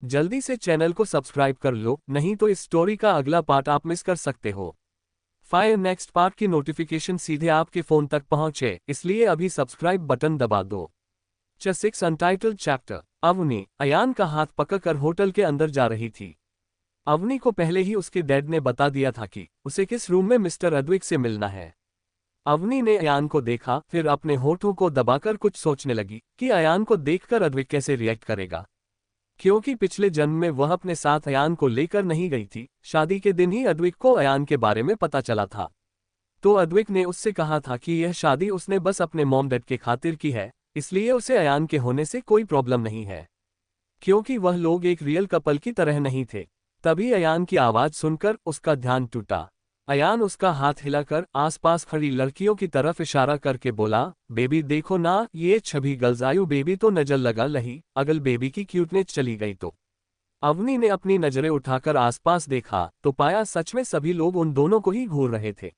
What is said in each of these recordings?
जल्दी से चैनल को सब्सक्राइब कर लो, नहीं तो इस स्टोरी का अगला पार्ट आप मिस कर सकते हो। फायर नेक्स्ट पार्ट की नोटिफिकेशन सीधे आपके फोन तक पहुंचे, इसलिए अभी सब्सक्राइब बटन दबा दो। च6 अनटाइटल्ड चैप्टर। अवनी अयान का हाथ पकड़कर होटल के अंदर जा रही थी। अवनी को पहले ही उसके डैड ने बता दिया था कि उसे किस रूम में मिस्टर अद्विक से मिलना है। अवनी ने अयान को देखा, फिर अपने होठों को दबाकर कुछ सोचने लगी कि अयान को देखकर अद्विक कैसे रिएक्ट करेगा, क्योंकि पिछले जन्म में वह अपने साथ अयान को लेकर नहीं गई थी। शादी के दिन ही अद्विक को अयान के बारे में पता चला था, तो अद्विक ने उससे कहा था कि यह शादी उसने बस अपने मॉम डैड के खातिर की है, इसलिए उसे अयान के होने से कोई प्रॉब्लम नहीं है, क्योंकि वह लोग एक रियल कपल की तरह नहीं थे। तभी अयान की आवाज सुनकर उसका ध्यान टूटा। अयान उसका हाथ हिलाकर आसपास खड़ी लड़कियों की तरफ इशारा करके बोला, बेबी देखो ना, ये छवि गलजायु बेबी तो नजर लगा लही, अगल बेबी की क्यूटनेस चली गई तो। अवनी ने अपनी नजरें उठाकर आसपास देखा तो पाया सच में सभी लोग उन दोनों को ही घूर रहे थे।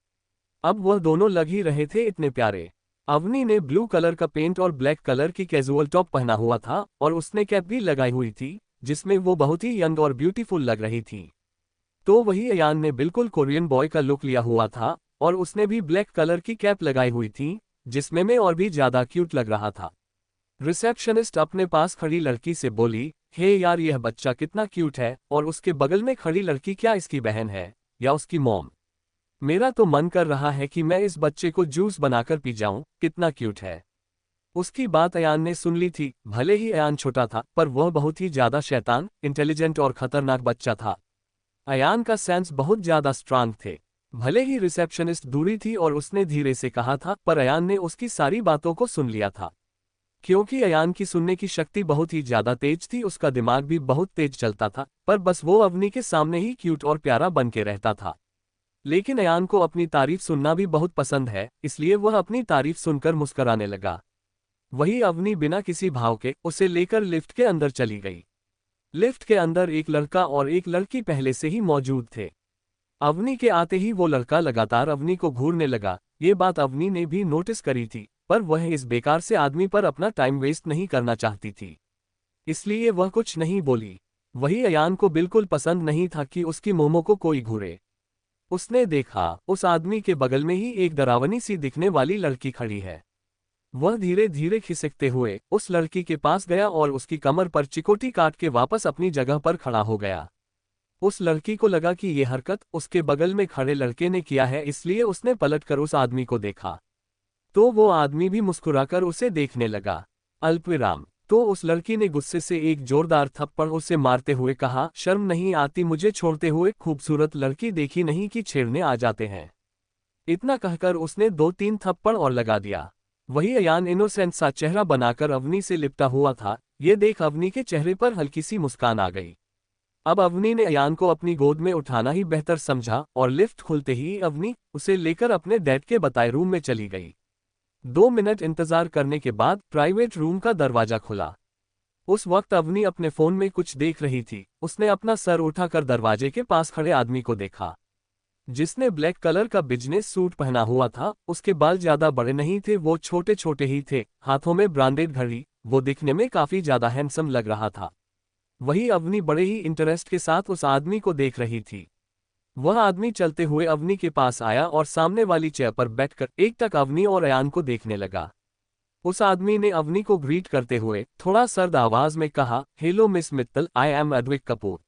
अब वह दोनों लग ही रहे थे इतने प्यारे। अवनी ने ब्लू कलर का पेंट और ब्लैक कलर की कैजुअल टॉप पहना हुआ था और उसने कैप भी लगाई हुई थी, जिसमें वो बहुत ही यंग और ब्यूटीफुल लग रही थी। तो वही अयान ने बिल्कुल कोरियन बॉय का लुक लिया हुआ था और उसने भी ब्लैक कलर की कैप लगाई हुई थी, जिसमें मैं और भी ज्यादा क्यूट लग रहा था। रिसेप्शनिस्ट अपने पास खड़ी लड़की से बोली, हे यार यह बच्चा कितना क्यूट है, और उसके बगल में खड़ी लड़की क्या इसकी बहन है या उसकी मॉम? मेरा तो मन कर रहा है कि मैं इस बच्चे को जूस बनाकर पी जाऊं, कितना क्यूट है। उसकी बात अयान ने सुन ली थी। भले ही अयान छोटा था, पर वह बहुत ही ज्यादा शैतान, इंटेलिजेंट और खतरनाक बच्चा था। अयान का सेंस बहुत ज्यादा स्ट्रांग थे। भले ही रिसेप्शनिस्ट दूरी थी और उसने धीरे से कहा था, पर अयान ने उसकी सारी बातों को सुन लिया था। क्योंकि अयान की सुनने की शक्ति बहुत ही ज्यादा तेज थी, उसका दिमाग भी बहुत तेज चलता था, पर बस वो अवनी के सामने ही क्यूट और प्यारा बन के रहता था। लेकिन अयान को अपनी तारीफ सुनना भी बहुत पसंद है, इसलिए वह अपनी तारीफ सुनकर मुस्कुराने लगा। वही अवनी बिना किसी भाव के उसे लेकर लिफ्ट के अंदर चली गई। लिफ्ट के अंदर एक लड़का और एक लड़की पहले से ही मौजूद थे। अवनी के आते ही वो लड़का लगातार अवनी को घूरने लगा। ये बात अवनी ने भी नोटिस करी थी, पर वह इस बेकार से आदमी पर अपना टाइम वेस्ट नहीं करना चाहती थी, इसलिए वह कुछ नहीं बोली। वही अयान को बिल्कुल पसंद नहीं था कि उसकी मोमो को कोई घूरे। उसने देखा उस आदमी के बगल में ही एक डरावनी सी दिखने वाली लड़की खड़ी है। वह धीरे धीरे खिसकते हुए उस लड़की के पास गया और उसकी कमर पर चिकोटी काट के वापस अपनी जगह पर खड़ा हो गया। उस लड़की को लगा कि यह हरकत उसके बगल में खड़े लड़के ने किया है, इसलिए उसने पलटकर उस आदमी को देखा, तो वो आदमी भी मुस्कुराकर उसे देखने लगा। अल्पविराम। तो उस लड़की ने गुस्से से एक जोरदार थप्पड़ उसे मारते हुए कहा, शर्म नहीं आती मुझे छोड़ते हुए, खूबसूरत लड़की देखी नहीं कि छेड़ने आ जाते हैं। इतना कहकर उसने 2-3 थप्पड़ और लगा दिया। वही अयान इनोसेंट सा चेहरा बनाकर अवनी से लिपटा हुआ था। ये देख अवनी के चेहरे पर हल्की सी मुस्कान आ गई। अब अवनी ने अयान को अपनी गोद में उठाना ही बेहतर समझा और लिफ्ट खुलते ही अवनी उसे लेकर अपने डैड के बताए रूम में चली गई। 2 मिनट इंतजार करने के बाद प्राइवेट रूम का दरवाजा खुला। उस वक्त अवनी अपने फोन में कुछ देख रही थी। उसने अपना सर उठाकर दरवाजे के पास खड़े आदमी को देखा, जिसने ब्लैक कलर का बिजनेस सूट पहना हुआ था। उसके बाल ज्यादा बड़े नहीं थे, वो छोटे छोटे ही थे, हाथों में ब्रांडेड घड़ी। वो दिखने में काफी ज्यादा हैंडसम लग रहा था। वही अवनी बड़े ही इंटरेस्ट के साथ उस आदमी को देख रही थी। वह आदमी चलते हुए अवनी के पास आया और सामने वाली चेयर पर बैठकर एकटक अवनी और अयान को देखने लगा। उस आदमी ने अवनी को ग्रीट करते हुए थोड़ा सर्द आवाज में कहा, hello miss Mittal, I am Advik Kapoor.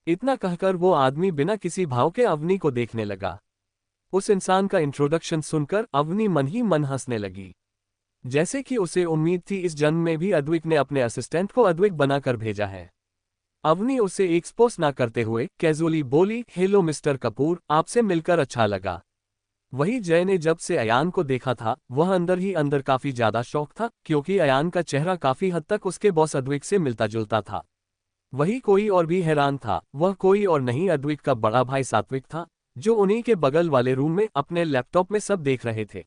इतना कहकर वो आदमी बिना किसी भाव के अवनी को देखने लगा। उस इंसान का इंट्रोडक्शन सुनकर अवनी मन ही मन हंसने लगी, जैसे कि उसे उम्मीद थी इस जन्म में भी अद्विक ने अपने असिस्टेंट को अद्विक बनाकर भेजा है। अवनी उसे एक्सपोज ना करते हुए कैजुअली बोली, हेलो मिस्टर कपूर, आपसे मिलकर अच्छा लगा। वही जय ने जब से अयान को देखा था, वह अंदर ही अंदर काफी ज्यादा शौक था, क्योंकि अयान का चेहरा काफी हद तक उसके बॉस अद्विक से मिलता जुलता था। वही कोई और भी हैरान था। वह कोई और नहीं अद्विक का बड़ा भाई सात्विक था, जो उन्हीं के बगल वाले रूम में अपने लैपटॉप में सब देख रहे थे।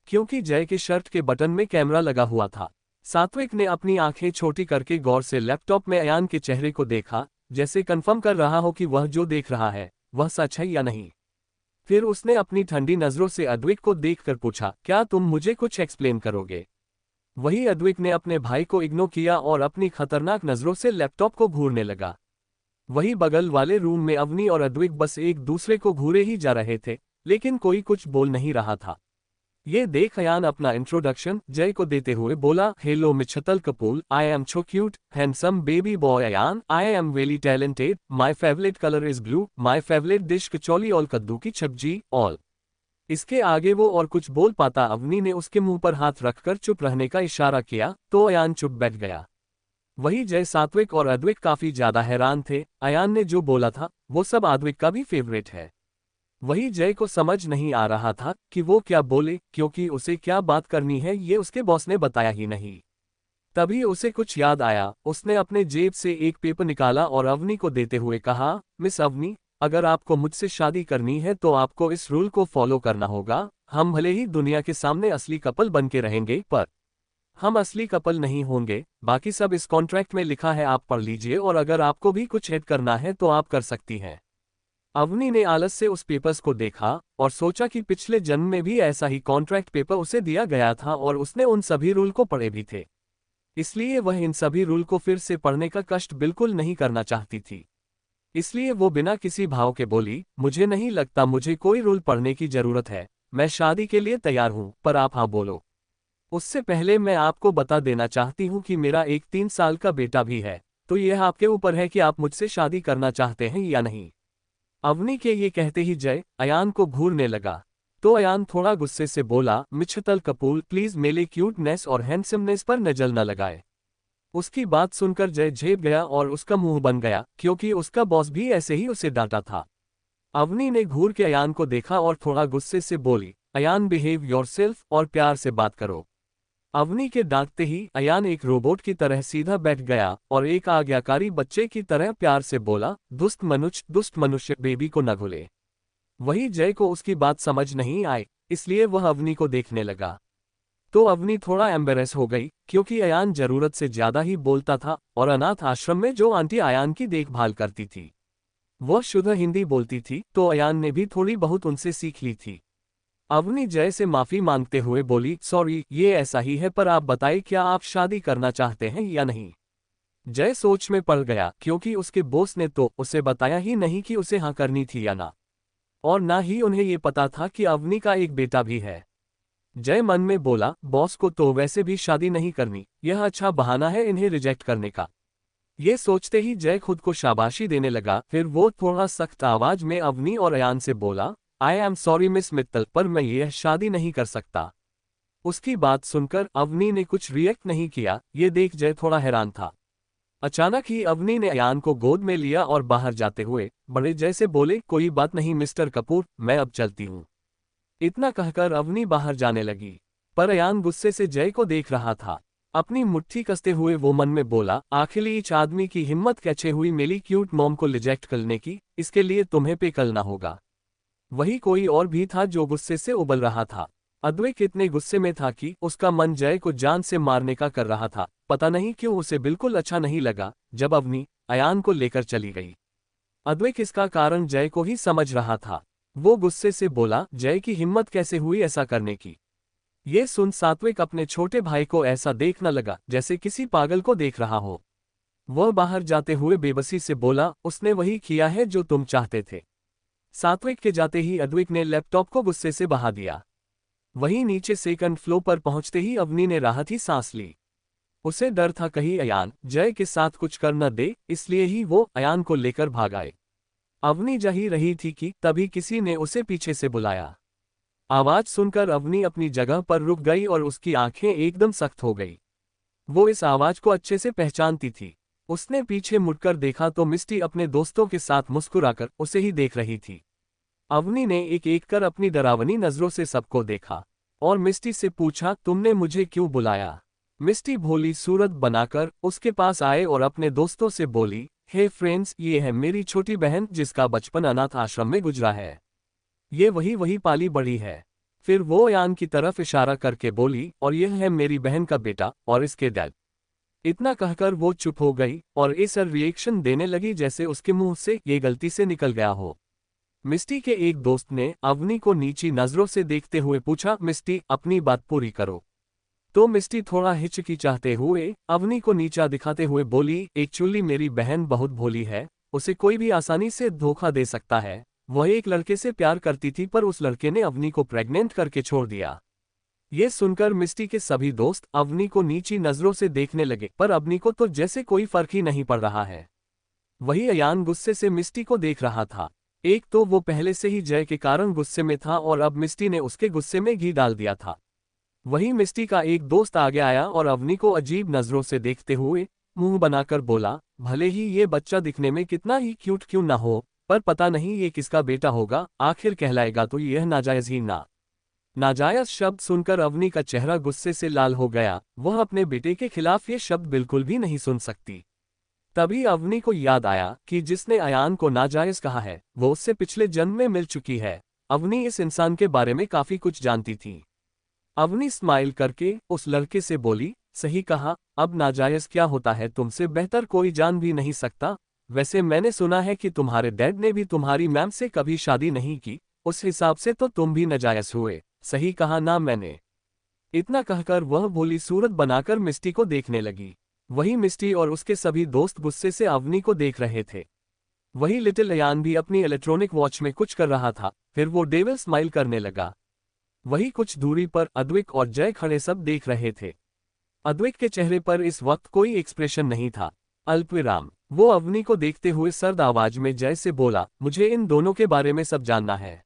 क्योंकि जय के शर्ट के बटन में कैमरा लगा हुआ था, सात्विक ने अपनी आंखें छोटी करके गौर से लैपटॉप में अयान के चेहरे को देखा, जैसे कंफर्म कर रहा हो कि वह जो देख रहा है वह सच है या नहीं। फिर उसने अपनी ठंडी नजरों से अद्विक को देखकर पूछा, क्या तुम मुझे कुछ एक्सप्लेन करोगे? वही अद्विक ने अपने भाई को इग्नोर किया और अपनी खतरनाक नजरों से लैपटॉप को घूरने लगा। वही बगल वाले रूम में अवनी और अद्विक बस एक दूसरे को घूरे ही जा रहे थे, लेकिन कोई कुछ बोल नहीं रहा था। ये देख अयान अपना इंट्रोडक्शन जय को देते हुए बोला, हेलो मिच्छतल Kapoor, I am so cute handsome baby boy Ayaan, I am very talented, my favourite colour is blue, my favourite dish kachori और कद्दू की सब्जी ऑल। इसके आगे वो और कुछ बोल पाता अवनी ने उसके मुंह पर हाथ रखकर चुप रहने का इशारा किया तो अयान चुप बैठ गया। वही जय, सात्विक और अद्विक काफी ज्यादा हैरान थे। अयान ने जो बोला था वो सब अद्विक का भी फेवरेट है। वही जय को समझ नहीं आ रहा था कि वो क्या बोले, क्योंकि उसे क्या बात करनी है ये उसके बॉस ने बताया ही नहीं। तभी उसे कुछ याद आया। उसने अपने जेब से एक पेपर निकाला और अवनी को देते हुए कहा, मिस अवनी, अगर आपको मुझसे शादी करनी है तो आपको इस रूल को फॉलो करना होगा। हम भले ही दुनिया के सामने असली कपल बन के रहेंगे, पर हम असली कपल नहीं होंगे। बाकी सब इस कॉन्ट्रैक्ट में लिखा है, आप पढ़ लीजिए और अगर आपको भी कुछ ऐड करना है तो आप कर सकती हैं। अवनी ने आलस से उस पेपर्स को देखा और सोचा कि पिछले जन्म में भी ऐसा ही कॉन्ट्रैक्ट पेपर उसे दिया गया था और उसने उन सभी रूल को पढ़े भी थे। इसलिए वह इन सभी रूल को फिर से पढ़ने का कष्ट बिल्कुल नहीं करना चाहती थी। इसलिए वो बिना किसी भाव के बोली, मुझे नहीं लगता मुझे कोई रूल पढ़ने की जरूरत है। मैं शादी के लिए तैयार हूं, पर आप हाँ बोलो। उससे पहले मैं आपको बता देना चाहती हूं कि मेरा एक 3 साल का बेटा भी है, तो यह आपके ऊपर है कि आप मुझसे शादी करना चाहते हैं या नहीं। अवनी के ये कहते ही जय अयान को घूरने लगा। तो अयान थोड़ा गुस्से से बोला, मिच्छतल कपूर, प्लीज मेरे क्यूटनेस और हैंडसमनेस पर नजर न लगाए। उसकी बात सुनकर जय झेप गया और उसका मुंह बन गया, क्योंकि उसका बॉस भी ऐसे ही उसे डांटा था। अवनी ने घूर के अयान को देखा और थोड़ा गुस्से से बोली, अयान बिहेव योरसेल्फ और प्यार से बात करो। अवनी के डांटते ही अयान एक रोबोट की तरह सीधा बैठ गया और एक आज्ञाकारी बच्चे की तरह प्यार से बोला, दुष्ट मनुष्य बेबी को न भूले। वही जय को उसकी बात समझ नहीं आई, इसलिए वह अवनी को देखने लगा। तो अवनी थोड़ा एम्बेरेस हो गई, क्योंकि अयान जरूरत से ज्यादा ही बोलता था और अनाथ आश्रम में जो आंटी अयान की देखभाल करती थी वह शुद्ध हिंदी बोलती थी, तो अयान ने भी थोड़ी बहुत उनसे सीख ली थी। अवनी जय से माफी मांगते हुए बोली, सॉरी, ये ऐसा ही है, पर आप बताइए क्या आप शादी करना चाहते हैं या नहीं। जय सोच में पड़ गया, क्योंकि उसके बॉस ने तो उसे बताया ही नहीं कि उसे हाँ करनी थी या ना, और ना ही उन्हें ये पता था कि अवनी का एक बेटा भी है। जय मन में बोला, बॉस को तो वैसे भी शादी नहीं करनी, यह अच्छा बहाना है इन्हें रिजेक्ट करने का। ये सोचते ही जय खुद को शाबाशी देने लगा। फिर वो थोड़ा सख्त आवाज में अवनी और अयान से बोला, I am sorry miss Mittal, पर मैं यह शादी नहीं कर सकता। उसकी बात सुनकर अवनी ने कुछ रिएक्ट नहीं किया। ये देख जय थोड़ा हैरान था। अचानक ही अवनी ने अयान को गोद में लिया और बाहर जाते हुए बड़े जय से बोले, कोई बात नहीं मिस्टर कपूर, मैं अब चलती हूँ। इतना कहकर अवनी बाहर जाने लगी, पर अयान गुस्से से जय को देख रहा था। अपनी मुट्ठी कसते हुए वो मन में बोला, आखिर इस आदमी की हिम्मत कैसे हुई मेरी क्यूट मॉम को रिजेक्ट करने की, इसके लिए तुम्हें पे करना होगा। वही कोई और भी था जो गुस्से से उबल रहा था। अद्वैत इतने गुस्से में था कि उसका मन जय को जान से मारने का कर रहा था। पता नहीं क्यों उसे बिल्कुल अच्छा नहीं लगा जब अवनी अयान को लेकर चली गई। अद्वैत इसका कारण जय को ही समझ रहा था। वो गुस्से से बोला, जय की हिम्मत कैसे हुई ऐसा करने की। ये सुन सात्विक अपने छोटे भाई को ऐसा देखने लगा जैसे किसी पागल को देख रहा हो। वह बाहर जाते हुए बेबसी से बोला, उसने वही किया है जो तुम चाहते थे। सात्विक के जाते ही अद्वैत ने लैपटॉप को गुस्से से बहा दिया। वहीं नीचे सेकंड फ्लोर पर पहुंचते ही अवनी ने राहत ही सांस ली। उसे डर था कहीं अयान जय के साथ कुछ कर न दे, इसलिए ही वो अयान को लेकर भाग आए। अवनी जा ही रही थी कि तभी किसी ने उसे पीछे से बुलाया। आवाज सुनकर अवनी अपनी जगह पर रुक गई और उसकी आंखें एकदम सख्त हो गई। वो इस आवाज को अच्छे से पहचानती थी। उसने पीछे मुड़कर देखा तो मिस्टी अपने दोस्तों के साथ मुस्कुराकर उसे ही देख रही थी। अवनी ने एक एक कर अपनी डरावनी नजरों से सबको देखा और मिस्टी से पूछा, तुमने मुझे क्यों बुलाया। मिस्टी भोली सूरत बनाकर उसके पास आए और अपने दोस्तों से बोली, हे फ्रेंड्स, ये है मेरी छोटी बहन जिसका बचपन अनाथ आश्रम में गुजरा है। ये वही पाली बड़ी है। फिर वो अयान की तरफ इशारा करके बोली, और यह है मेरी बहन का बेटा और इसके डैड। इतना कहकर वो चुप हो गई और ऐसा रिएक्शन देने लगी जैसे उसके मुंह से ये गलती से निकल गया हो। मिस्टी के एक दोस्त ने अवनी को नीची नजरों से देखते हुए पूछा, मिस्टी अपनी बात पूरी करो। तो मिस्टी थोड़ा हिचकिचाते हुए अवनी को नीचा दिखाते हुए बोली, एक्चुअली मेरी बहन बहुत भोली है, उसे कोई भी आसानी से धोखा दे सकता है। वह एक लड़के से प्यार करती थी पर उस लड़के ने अवनी को प्रेग्नेंट करके छोड़ दिया। ये सुनकर मिस्टी के सभी दोस्त अवनी को नीची नजरों से देखने लगे, पर अवनी को तो जैसे कोई फर्क ही नहीं पड़ रहा है। वही अयान गुस्से से मिस्टी को देख रहा था। एक तो वो पहले से ही जय के कारण गुस्से में था और अब मिस्टी ने उसके गुस्से में घी डाल दिया था। वहीं मिस्टी का एक दोस्त आगे आया और अवनी को अजीब नजरों से देखते हुए मुंह बनाकर बोला, भले ही ये बच्चा दिखने में कितना ही क्यूट क्यों ना हो, पर पता नहीं ये किसका बेटा होगा, आखिर कहलाएगा तो यह नाजायज ही ना। नाजायज शब्द सुनकर अवनी का चेहरा गुस्से से लाल हो गया। वह अपने बेटे के खिलाफ ये शब्द बिल्कुल भी नहीं सुन सकती। तभी अवनी को याद आया कि जिसने अयान को नाजायज कहा है वो उससे पिछले जन्म में मिल चुकी है। अवनी इस इंसान के बारे में काफी कुछ जानती थी। अवनी स्माइल करके उस लड़के से बोली, सही कहा, अब नाजायज क्या होता है तुमसे बेहतर कोई जान भी नहीं सकता। वैसे मैंने सुना है कि तुम्हारे डैड ने भी तुम्हारी मैम से कभी शादी नहीं की, उस हिसाब से तो तुम भी नाजायज हुए, सही कहा ना मैंने। इतना कहकर वह भोली सूरत बनाकर मिस्टी को देखने लगी। वही मिस्टी और उसके सभी दोस्त गुस्से से अवनी को देख रहे थे। वही लिटिल अयान भी अपनी इलेक्ट्रॉनिक वॉच में कुछ कर रहा था, फिर वो डेविल स्माइल करने लगा। वही कुछ दूरी पर अद्विक और जय खड़े सब देख रहे थे। अद्विक के चेहरे पर इस वक्त कोई एक्सप्रेशन नहीं था। अल्पविराम। वो अवनी को देखते हुए सर्द आवाज में जय से बोला, मुझे इन दोनों के बारे में सब जानना है।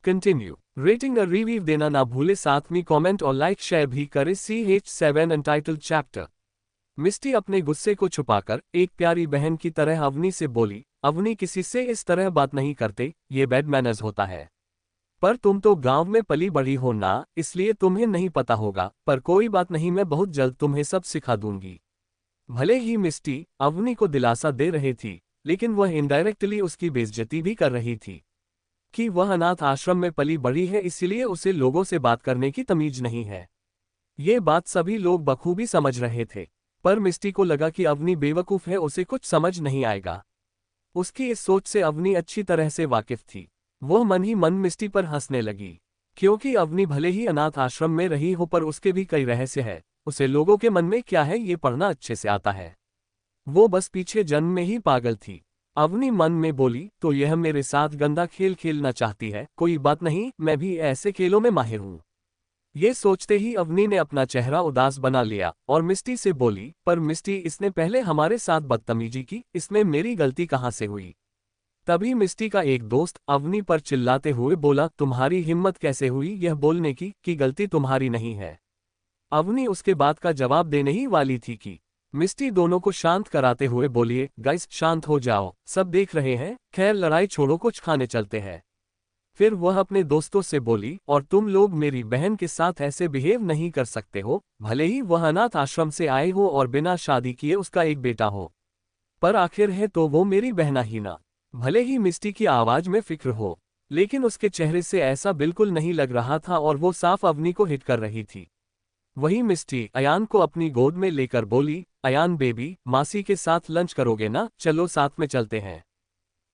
कंटिन्यू। रेटिंग और रिव्यू देना ना भूले, साथ में कमेंट और लाइक शेयर भी करें। CH7 untitled chapter. मिस्टी अपने गुस्से को छुपाकर एक प्यारी बहन की तरह अवनी से बोली, अवनी किसी से इस तरह बात नहीं करते, ये बैड मैनर्स होता है। पर तुम तो गांव में पली बढ़ी हो ना, इसलिए तुम्हें नहीं पता होगा, पर कोई बात नहीं, मैं बहुत जल्द तुम्हें सब सिखा दूंगी। भले ही मिस्टी अवनी को दिलासा दे रही थी, लेकिन वह इनडायरेक्टली उसकी बेइज्जती भी कर रही थी कि वह अनाथ आश्रम में पली बढ़ी है, इसलिए उसे लोगों से बात करने की तमीज नहीं है। ये बात सभी लोग बखूबी समझ रहे थे, पर मिस्टी को लगा कि अवनी बेवकूफ है, उसे कुछ समझ नहीं आएगा। उसकी इस सोच से अवनी अच्छी तरह से वाकिफ थी। वह मन ही मन मिस्टी पर हंसने लगी, क्योंकि अवनी भले ही अनाथ आश्रम में रही हो पर उसके भी कई रहस्य है। उसे लोगों के मन में क्या है ये पढ़ना अच्छे से आता है। वो बस पीछे जन्म में ही पागल थी। अवनी मन में बोली, तो यह मेरे साथ गंदा खेल खेलना चाहती है, कोई बात नहीं, मैं भी ऐसे खेलों में माहिर हूँ। ये सोचते ही अवनी ने अपना चेहरा उदास बना लिया और मिस्टी से बोली, पर मिस्टी, इसने पहले हमारे साथ बदतमीजी की, इसमें मेरी गलती कहाँ से हुई। तभी मिस्टी का एक दोस्त अवनी पर चिल्लाते हुए बोला, तुम्हारी हिम्मत कैसे हुई यह बोलने की कि गलती तुम्हारी नहीं है। अवनी उसके बाद का जवाब देने ही वाली थी कि मिस्टी दोनों को शांत कराते हुए बोलिए, गाइस शांत हो जाओ, सब देख रहे हैं, खैर लड़ाई छोड़ो, कुछ खाने चलते हैं। फिर वह अपने दोस्तों से बोली, और तुम लोग मेरी बहन के साथ ऐसे बिहेव नहीं कर सकते हो, भले ही वह अनाथ आश्रम से आए हो और बिना शादी किए उसका एक बेटा हो, पर आखिर है तो वो मेरी बहना ही ना। भले ही मिस्टी की आवाज में फिक्र हो, लेकिन उसके चेहरे से ऐसा बिल्कुल नहीं लग रहा था और वो साफ अवनी को हिट कर रही थी। वही मिस्टी अयान को अपनी गोद में लेकर बोली, अयान बेबी, मासी के साथ लंच करोगे ना, चलो साथ में चलते हैं।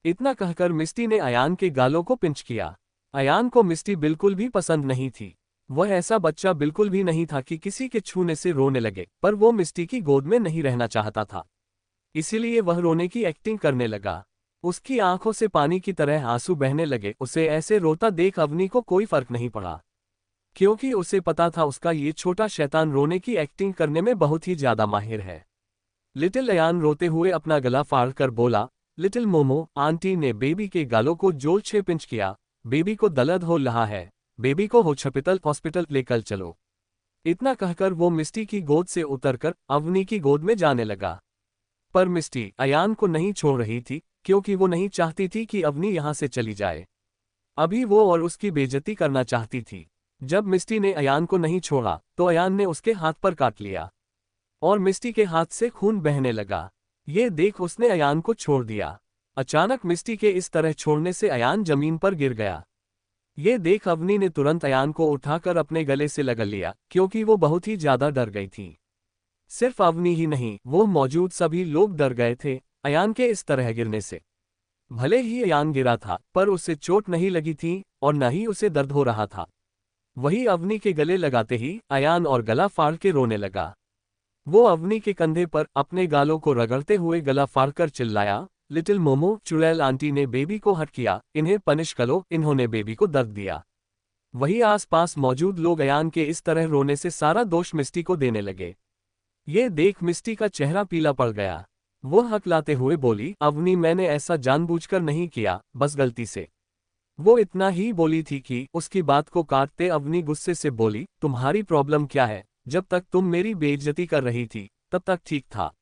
इतना कहकर मिस्टी ने अयान के गालों को पिंच किया। अयान को मिस्टी बिल्कुल भी पसंद नहीं थी। वह ऐसा बच्चा बिल्कुल भी नहीं था कि किसी के छूने से रोने लगे, पर वो मिस्टी की गोद में नहीं रहना चाहता था, इसीलिए वह रोने की एक्टिंग करने लगा। उसकी आंखों से पानी की तरह आंसू बहने लगे। उसे ऐसे रोता देख अवनी को कोई फर्क नहीं पड़ा, क्योंकि उसे पता था उसका ये छोटा शैतान रोने की एक्टिंग करने में बहुत ही ज्यादा माहिर है। लिटिल अयान रोते हुए अपना गला फाड़कर बोला, लिटिल मोमो, आंटी ने बेबी के गालों को जोर से पिंच किया, बेबी को दर्द हो रहा है, बेबी को हॉस्पिटल लेकर चलो। इतना कहकर वो मिस्टी की गोद से उतरकर अवनी की गोद में जाने लगा। पर मिस्टी अयान को नहीं छोड़ रही थी, क्योंकि वो नहीं चाहती थी कि अवनी यहाँ से चली जाए। अभी वो और उसकी बेइज्जती करना चाहती थी। जब मिस्टी ने अयान को नहीं छोड़ा तो अयान ने उसके हाथ पर काट लिया और मिस्टी के हाथ से खून बहने लगा। ये देख उसने अयान को छोड़ दिया। अचानक मिस्टी के इस तरह छोड़ने से अयान जमीन पर गिर गया। ये देख अवनी ने तुरंत अयान को उठाकर अपने गले से लगा लिया, क्योंकि वो बहुत ही ज्यादा डर गई थी। सिर्फ अवनी ही नहीं, वो मौजूद सभी लोग डर गए थे अयान के इस तरह गिरने से। भले ही अयान गिरा था, पर उसे चोट नहीं लगी थी और न ही उसे दर्द हो रहा था। वही अवनी के गले लगाते ही अयान और गला फाड़ के रोने लगा। वो अवनी के कंधे पर अपने गालों को रगड़ते हुए गला फाड़कर चिल्लाया, लिटिल मोमो, चुड़ैल आंटी ने बेबी को हर्ट किया, इन्हें पनिश करो, इन्होंने बेबी को दर्द दिया। वही आसपास मौजूद लोग अयान के इस तरह रोने से सारा दोष मिस्टी को देने लगे। ये देख मिस्टी का चेहरा पीला पड़ गया। वो हकलाते हुए बोली, अवनी मैंने ऐसा जानबूझकर नहीं किया, बस गलती से। वो इतना ही बोली थी कि उसकी बात को काटते अवनी गुस्से से बोली, तुम्हारी प्रॉब्लम क्या है? जब तक तुम मेरी बेइज्जती कर रही थी तब तक ठीक था,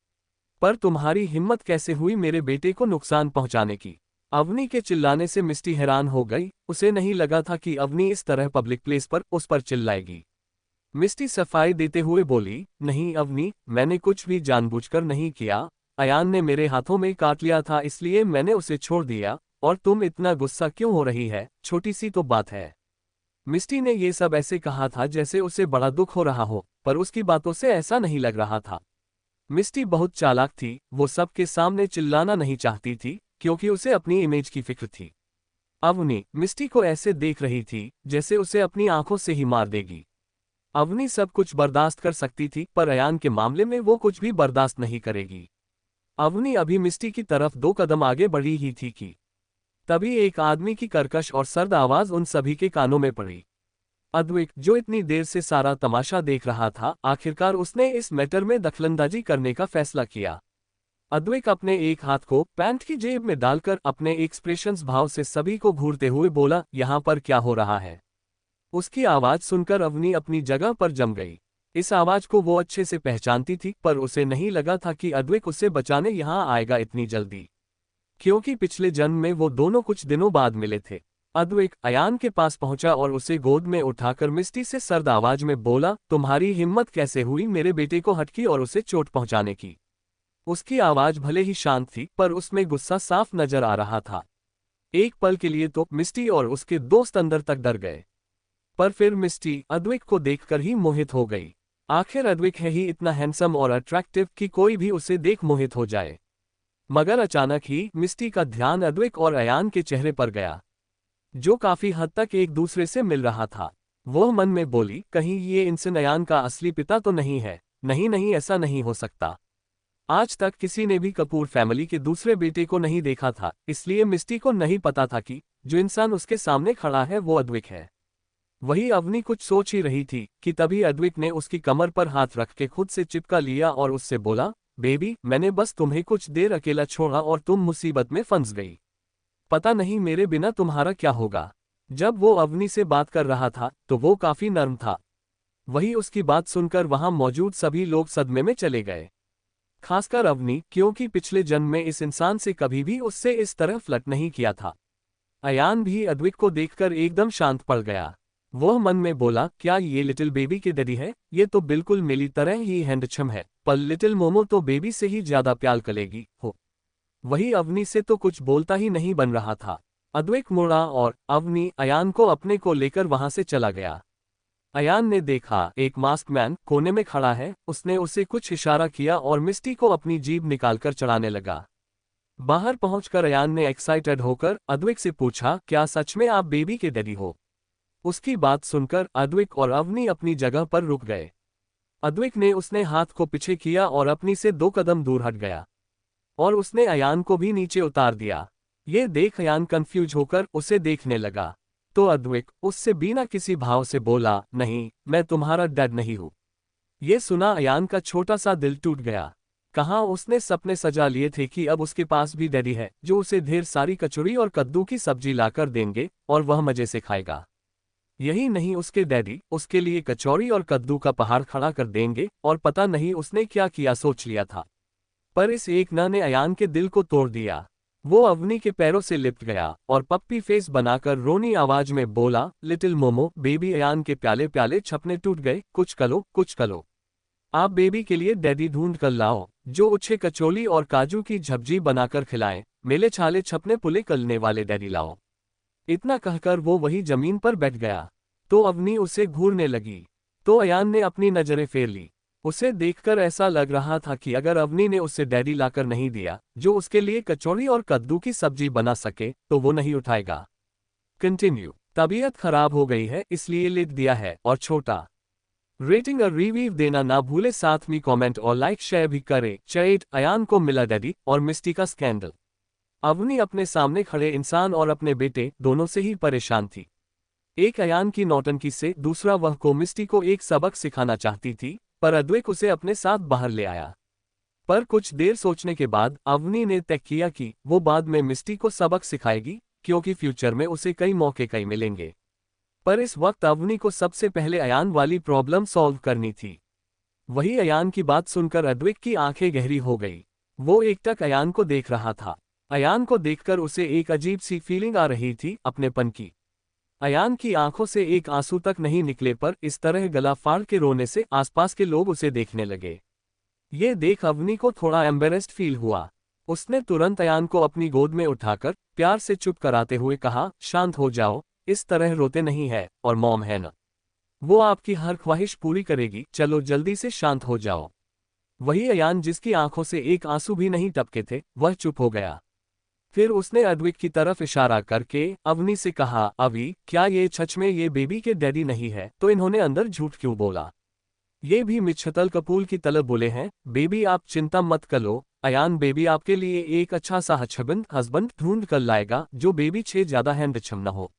पर तुम्हारी हिम्मत कैसे हुई मेरे बेटे को नुकसान पहुंचाने की? अवनी के चिल्लाने से मिस्टी हैरान हो गई। उसे नहीं लगा था कि अवनी इस तरह पब्लिक प्लेस पर उस पर चिल्लाएगी। मिस्टी सफाई देते हुए बोली, नहीं अवनी, मैंने कुछ भी जानबूझकर नहीं किया। अयान ने मेरे हाथों में काट लिया था, इसलिए मैंने उसे छोड़ दिया। और तुम इतना गुस्सा क्यों हो रही है? छोटी सी तो बात है। मिस्टी ने ये सब ऐसे कहा था जैसे उसे बड़ा दुख हो रहा हो, पर उसकी बातों से ऐसा नहीं लग रहा था। मिस्टी बहुत चालाक थी, वो सबके सामने चिल्लाना नहीं चाहती थी, क्योंकि उसे अपनी इमेज की फिक्र थी। अवनी मिस्टी को ऐसे देख रही थी जैसे उसे अपनी आंखों से ही मार देगी। अवनी सब कुछ बर्दाश्त कर सकती थी, पर अयान के मामले में वो कुछ भी बर्दाश्त नहीं करेगी। अवनी अभी मिस्टी की तरफ 2 कदम आगे बढ़ी ही थी कि तभी एक आदमी की कर्कश और सर्द आवाज उन सभी के कानों में पड़ी। अद्विक, जो इतनी देर से सारा तमाशा देख रहा था, आखिरकार उसने इस मैटर में दखलंदाजी करने का फैसला किया। अद्विक अपने एक हाथ को पैंट की जेब में डालकर अपने एक्सप्रेशंस भाव से सभी को घूरते हुए बोला, यहाँ पर क्या हो रहा है? उसकी आवाज सुनकर अवनी अपनी जगह पर जम गई। इस आवाज को वो अच्छे से पहचानती थी, पर उसे नहीं लगा था कि अद्विक उसे बचाने यहाँ आएगा इतनी जल्दी, क्योंकि पिछले जन्म में वो दोनों कुछ दिनों बाद मिले थे। अद्विक अयान के पास पहुंचा और उसे गोद में उठाकर मिस्टी से सर्द आवाज में बोला, तुम्हारी हिम्मत कैसे हुई मेरे बेटे को हटकी और उसे चोट पहुंचाने की? उसकी आवाज भले ही शांत थी, पर उसमें गुस्सा साफ नजर आ रहा था। एक पल के लिए तो मिस्टी और उसके दोस्त अंदर तक डर गए, पर फिर मिस्टी अद्विक को देखकर ही मोहित हो गई। आखिर अद्विक है ही इतना हैंडसम और अट्रैक्टिव कि कोई भी उसे देख मोहित हो जाए। मगर अचानक ही मिस्टी का ध्यान अद्विक और अयान के चेहरे पर गया, जो काफी हद तक एक दूसरे से मिल रहा था। वो मन में बोली, कहीं ये इंसान अयान का असली पिता तो नहीं है? नहीं नहीं, ऐसा नहीं हो सकता। आज तक किसी ने भी कपूर फैमिली के दूसरे बेटे को नहीं देखा था, इसलिए मिस्टी को नहीं पता था कि जो इंसान उसके सामने खड़ा है वो अद्विक है। वही अवनी कुछ सोच ही रही थी कि तभी अद्विक ने उसकी कमर पर हाथ रख के खुद से चिपका लिया और उससे बोला, बेबी, मैंने बस तुम्हें कुछ देर अकेला छोड़ा और तुम मुसीबत में फंस गई। पता नहीं मेरे बिना तुम्हारा क्या होगा। जब वो अवनी से बात कर रहा था तो वो काफी नर्म था। वही उसकी बात सुनकर वहां मौजूद सभी लोग सदमे में चले गए, खासकर अवनी, क्योंकि पिछले जन्म में इस इंसान से कभी भी उससे इस तरह फ्लर्ट नहीं किया था। अयान भी अद्विक को देखकर एकदम शांत पड़ गया। वह मन में बोला, क्या ये लिटिल बेबी के डैडी है? ये तो बिल्कुल मेरी तरह ही हैंडसम है, पर लिटिल मोमो तो बेबी से ही ज्यादा प्यार करेगी हो। वही अवनी से तो कुछ बोलता ही नहीं बन रहा था। अद्विक मुड़ा और अवनी अयान को अपने को लेकर वहां से चला गया। अयान ने देखा एक मास्क मैन कोने में खड़ा है। उसने उसे कुछ इशारा किया और मिस्टी को अपनी जीभ निकालकर चढ़ाने लगा। बाहर पहुंचकर अयान ने एक्साइटेड होकर अद्विक से पूछा, क्या सच में आप बेबी के डैडी हो? उसकी बात सुनकर अद्विक और अवनी अपनी जगह पर रुक गए। अद्विक ने उसने हाथ को पीछे किया और अपनी से 2 कदम दूर हट गया, और उसने अयान को भी नीचे उतार दिया। ये देख अयान कंफ्यूज होकर उसे देखने लगा, तो अद्विक उससे बिना किसी भाव से बोला, नहीं, मैं तुम्हारा डैड नहीं हूं। ये सुना अयान का छोटा सा दिल टूट गया। कहाँ उसने सपने सजा लिए थे कि अब उसके पास भी डैडी है जो उसे ढेर सारी कचौरी और कद्दू की सब्जी लाकर देंगे और वह मजे से खाएगा। यही नहीं, उसके डैडी उसके लिए कचौरी और कद्दू का पहाड़ खड़ा कर देंगे, और पता नहीं उसने क्या किया सोच लिया था। पर इस एक ना ने अयान के दिल को तोड़ दिया। वो अवनी के पैरों से लिपट गया और पप्पी फेस बनाकर रोनी आवाज में बोला, लिटिल मोमो बेबी। अयान के प्याले प्याले छपने टूट गए। कुछ करो, कुछ करो। आप बेबी के लिए डैडी ढूंढ कर लाओ जो उछे कचौली और काजू की झब्जी बनाकर खिलाएं। मेले छाले छपने पुले कलने वाले डैडी लाओ। इतना कहकर वो वही जमीन पर बैठ गया, तो अवनी उसे घूरने लगी। तो अयान ने अपनी नजरें फेर ली। उसे देखकर ऐसा लग रहा था कि अगर अवनी ने उसे डैडी लाकर नहीं दिया जो उसके लिए कचौड़ी और कद्दू की सब्जी बना सके, तो वो नहीं उठाएगा। कंटिन्यू। तबीयत खराब हो गई है इसलिए लिख दिया है और छोटा रेटिंग और रिव्यू देना ना भूले, साथ में कमेंट और लाइक शेयर भी करें। चैट, अयान को मिला डैडी और मिस्टी का स्कैंडल। अवनी अपने सामने खड़े इंसान और अपने बेटे दोनों से ही परेशान थी। एक अयान की नौटंकी से, दूसरा वह को मिस्टी को एक सबक सिखाना चाहती थी, पर अद्वैक उसे अपने साथ बाहर ले आया। पर कुछ देर सोचने के बाद अवनी ने तय किया कि वो बाद में मिस्टी को सबक सिखाएगी, क्योंकि फ्यूचर में उसे कई मौके कई मिलेंगे। पर इस वक्त अवनी को सबसे पहले अयान वाली प्रॉब्लम सॉल्व करनी थी। वही अयान की बात सुनकर अद्वैक की आंखें गहरी हो गई। वो एकटक अयान को देख रहा था। अयान को देखकर उसे एक अजीब सी फीलिंग आ रही थी, अपनेपन की। अयान की आंखों से एक आंसू तक नहीं निकले, पर इस तरह गला फाड़ के रोने से आसपास के लोग उसे देखने लगे। ये देख अवनी को थोड़ा एम्बेरेस्ड फील हुआ। उसने तुरंत अयान को अपनी गोद में उठाकर प्यार से चुप कराते हुए कहा, शांत हो जाओ, इस तरह रोते नहीं है, और मॉम है ना, वो आपकी हर ख्वाहिश पूरी करेगी, चलो जल्दी से शांत हो जाओ। वही अयान जिसकी आंखों से एक आंसू भी नहीं टपके थे, वह चुप हो गया। फिर उसने अद्वैक की तरफ इशारा करके अवनी से कहा, अवी, क्या ये सच में ये बेबी के डैडी नहीं है? तो इन्होंने अंदर झूठ क्यों बोला? ये भी मिच्छतल कपूल की तलब बोले हैं। बेबी आप चिंता मत करो, अयान बेबी आपके लिए एक अच्छा सा हस्बैंड ढूंढ कर लाएगा, जो बेबी छे ज्यादा हैंडसम न हो,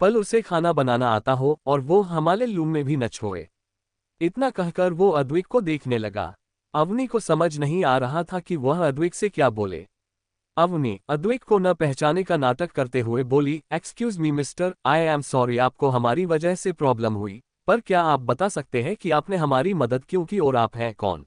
पल उसे खाना बनाना आता हो, और वो हमारे लूम में भी न छोए। इतना कहकर वो अद्वैक को देखने लगा। अवनी को समझ नहीं आ रहा था कि वह अद्वैक से क्या बोले। अवनी अद्वैक को न पहचाने का नाटक करते हुए बोली, excuse me mister, I am sorry, आपको हमारी वजह से प्रॉब्लम हुई, पर क्या आप बता सकते हैं कि आपने हमारी मदद क्यों की और आप हैं कौन?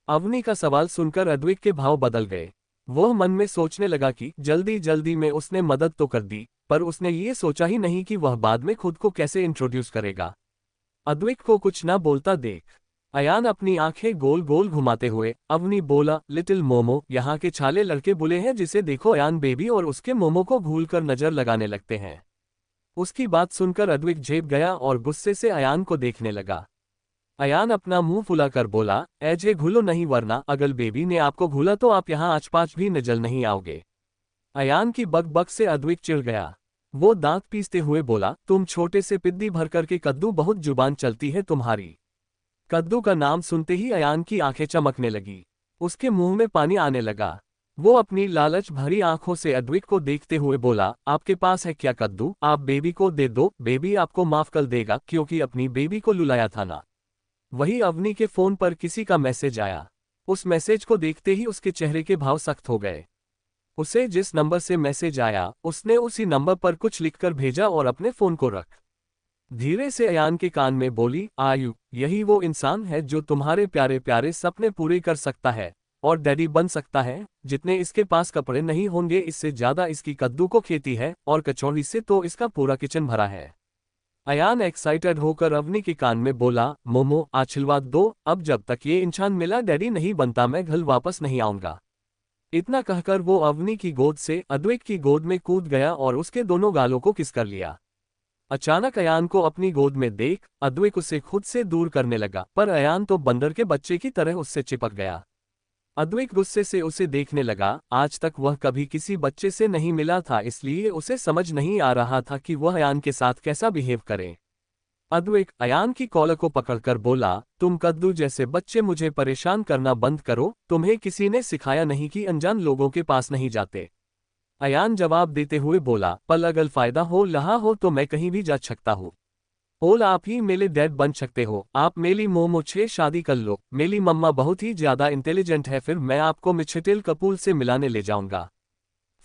अवनी का सवाल सुनकर अद्वैक के भाव बदल गए। वह मन में सोचने लगा कि जल्दी जल्दी में उसने मदद तो कर दी, पर उसने ये सोचा ही नहीं कि वह बाद में खुद को कैसे इंट्रोड्यूस करेगा। अद्वैक को कुछ ना बोलता देख अयान अपनी आंखें गोल गोल घुमाते हुए अवनी बोला, लिटिल मोमो, यहाँ के छाले लड़के बुले हैं जिसे देखो अयान बेबी और उसके मोमो को भूलकर नजर लगाने लगते हैं। उसकी बात सुनकर अद्वैक झेप गया और गुस्से से अयान को देखने लगा। अयान अपना मुंह फुलाकर बोला, ऐजे घुलो नहीं, वरना अगर बेबी ने आपको घुला तो आप यहाँ आज 5 भी नजर नहीं आओगे। अयान की बक से अद्वैक चिढ़ गया। वो दांत पीसते हुए बोला, तुम छोटे से पिद्दी भर करके कद्दू, बहुत जुबान चलती है तुम्हारी। कद्दू का नाम सुनते ही अयान की आंखें चमकने लगी। उसके मुंह में पानी आने लगा। वो अपनी लालच भरी आंखों से अद्वैक को देखते हुए बोला, आपके पास है क्या कद्दू? आप बेबी को दे दो, बेबी आपको माफ कर देगा, क्योंकि अपनी बेबी को लुलाया था ना। वही अवनी के फोन पर किसी का मैसेज आया। उस मैसेज को देखते ही उसके चेहरे के भाव सख्त हो गए। उसे जिस नंबर से मैसेज आया, उसने उसी नंबर पर कुछ लिखकर भेजा और अपने फोन को रख धीरे से अयान के कान में बोली, आयु, यही वो इंसान है जो तुम्हारे प्यारे प्यारे सपने पूरे कर सकता है और डैडी बन सकता है। जितने इसके पास कपड़े नहीं होंगे, इससे ज्यादा इसकी कद्दू को खेती है, और कचौड़ी से तो इसका पूरा किचन भरा है। अयान एक्साइटेड होकर अवनी के कान में बोला, मोमो आशीर्वाद दो, अब जब तक ये इंसान मिला डैडी नहीं बनता, मैं घर वापस नहीं आऊंगा। इतना कहकर वो अवनी की गोद से अद्वैक की गोद में कूद गया और उसके दोनों गालों को किस कर लिया। अचानक अयान को अपनी गोद में देख अद्वैक उसे खुद से दूर करने लगा, पर अयान तो बंदर के बच्चे की तरह उससे चिपक गया। अद्वैक गुस्से से उसे देखने लगा। आज तक वह कभी किसी बच्चे से नहीं मिला था, इसलिए उसे समझ नहीं आ रहा था कि वह अयान के साथ कैसा बिहेव करे। अद्वैक अयान की कॉलर को पकड़कर बोला, तुम कद्दू जैसे बच्चे मुझे परेशान करना बंद करो, तुम्हें किसी ने सिखाया नहीं कि अनजान लोगों के पास नहीं जाते। अयान जवाब देते हुए बोला, पल अगर फायदा हो रहा हो तो मैं कहीं भी जा सकता हूँ। ओल आप ही मेरे डैड बन सकते हो, आप मेरी मोमो से शादी कर लो, मेरी मम्मा बहुत ही ज्यादा इंटेलिजेंट है, फिर मैं आपको मिच्छटेल कपूल से मिलाने ले जाऊंगा,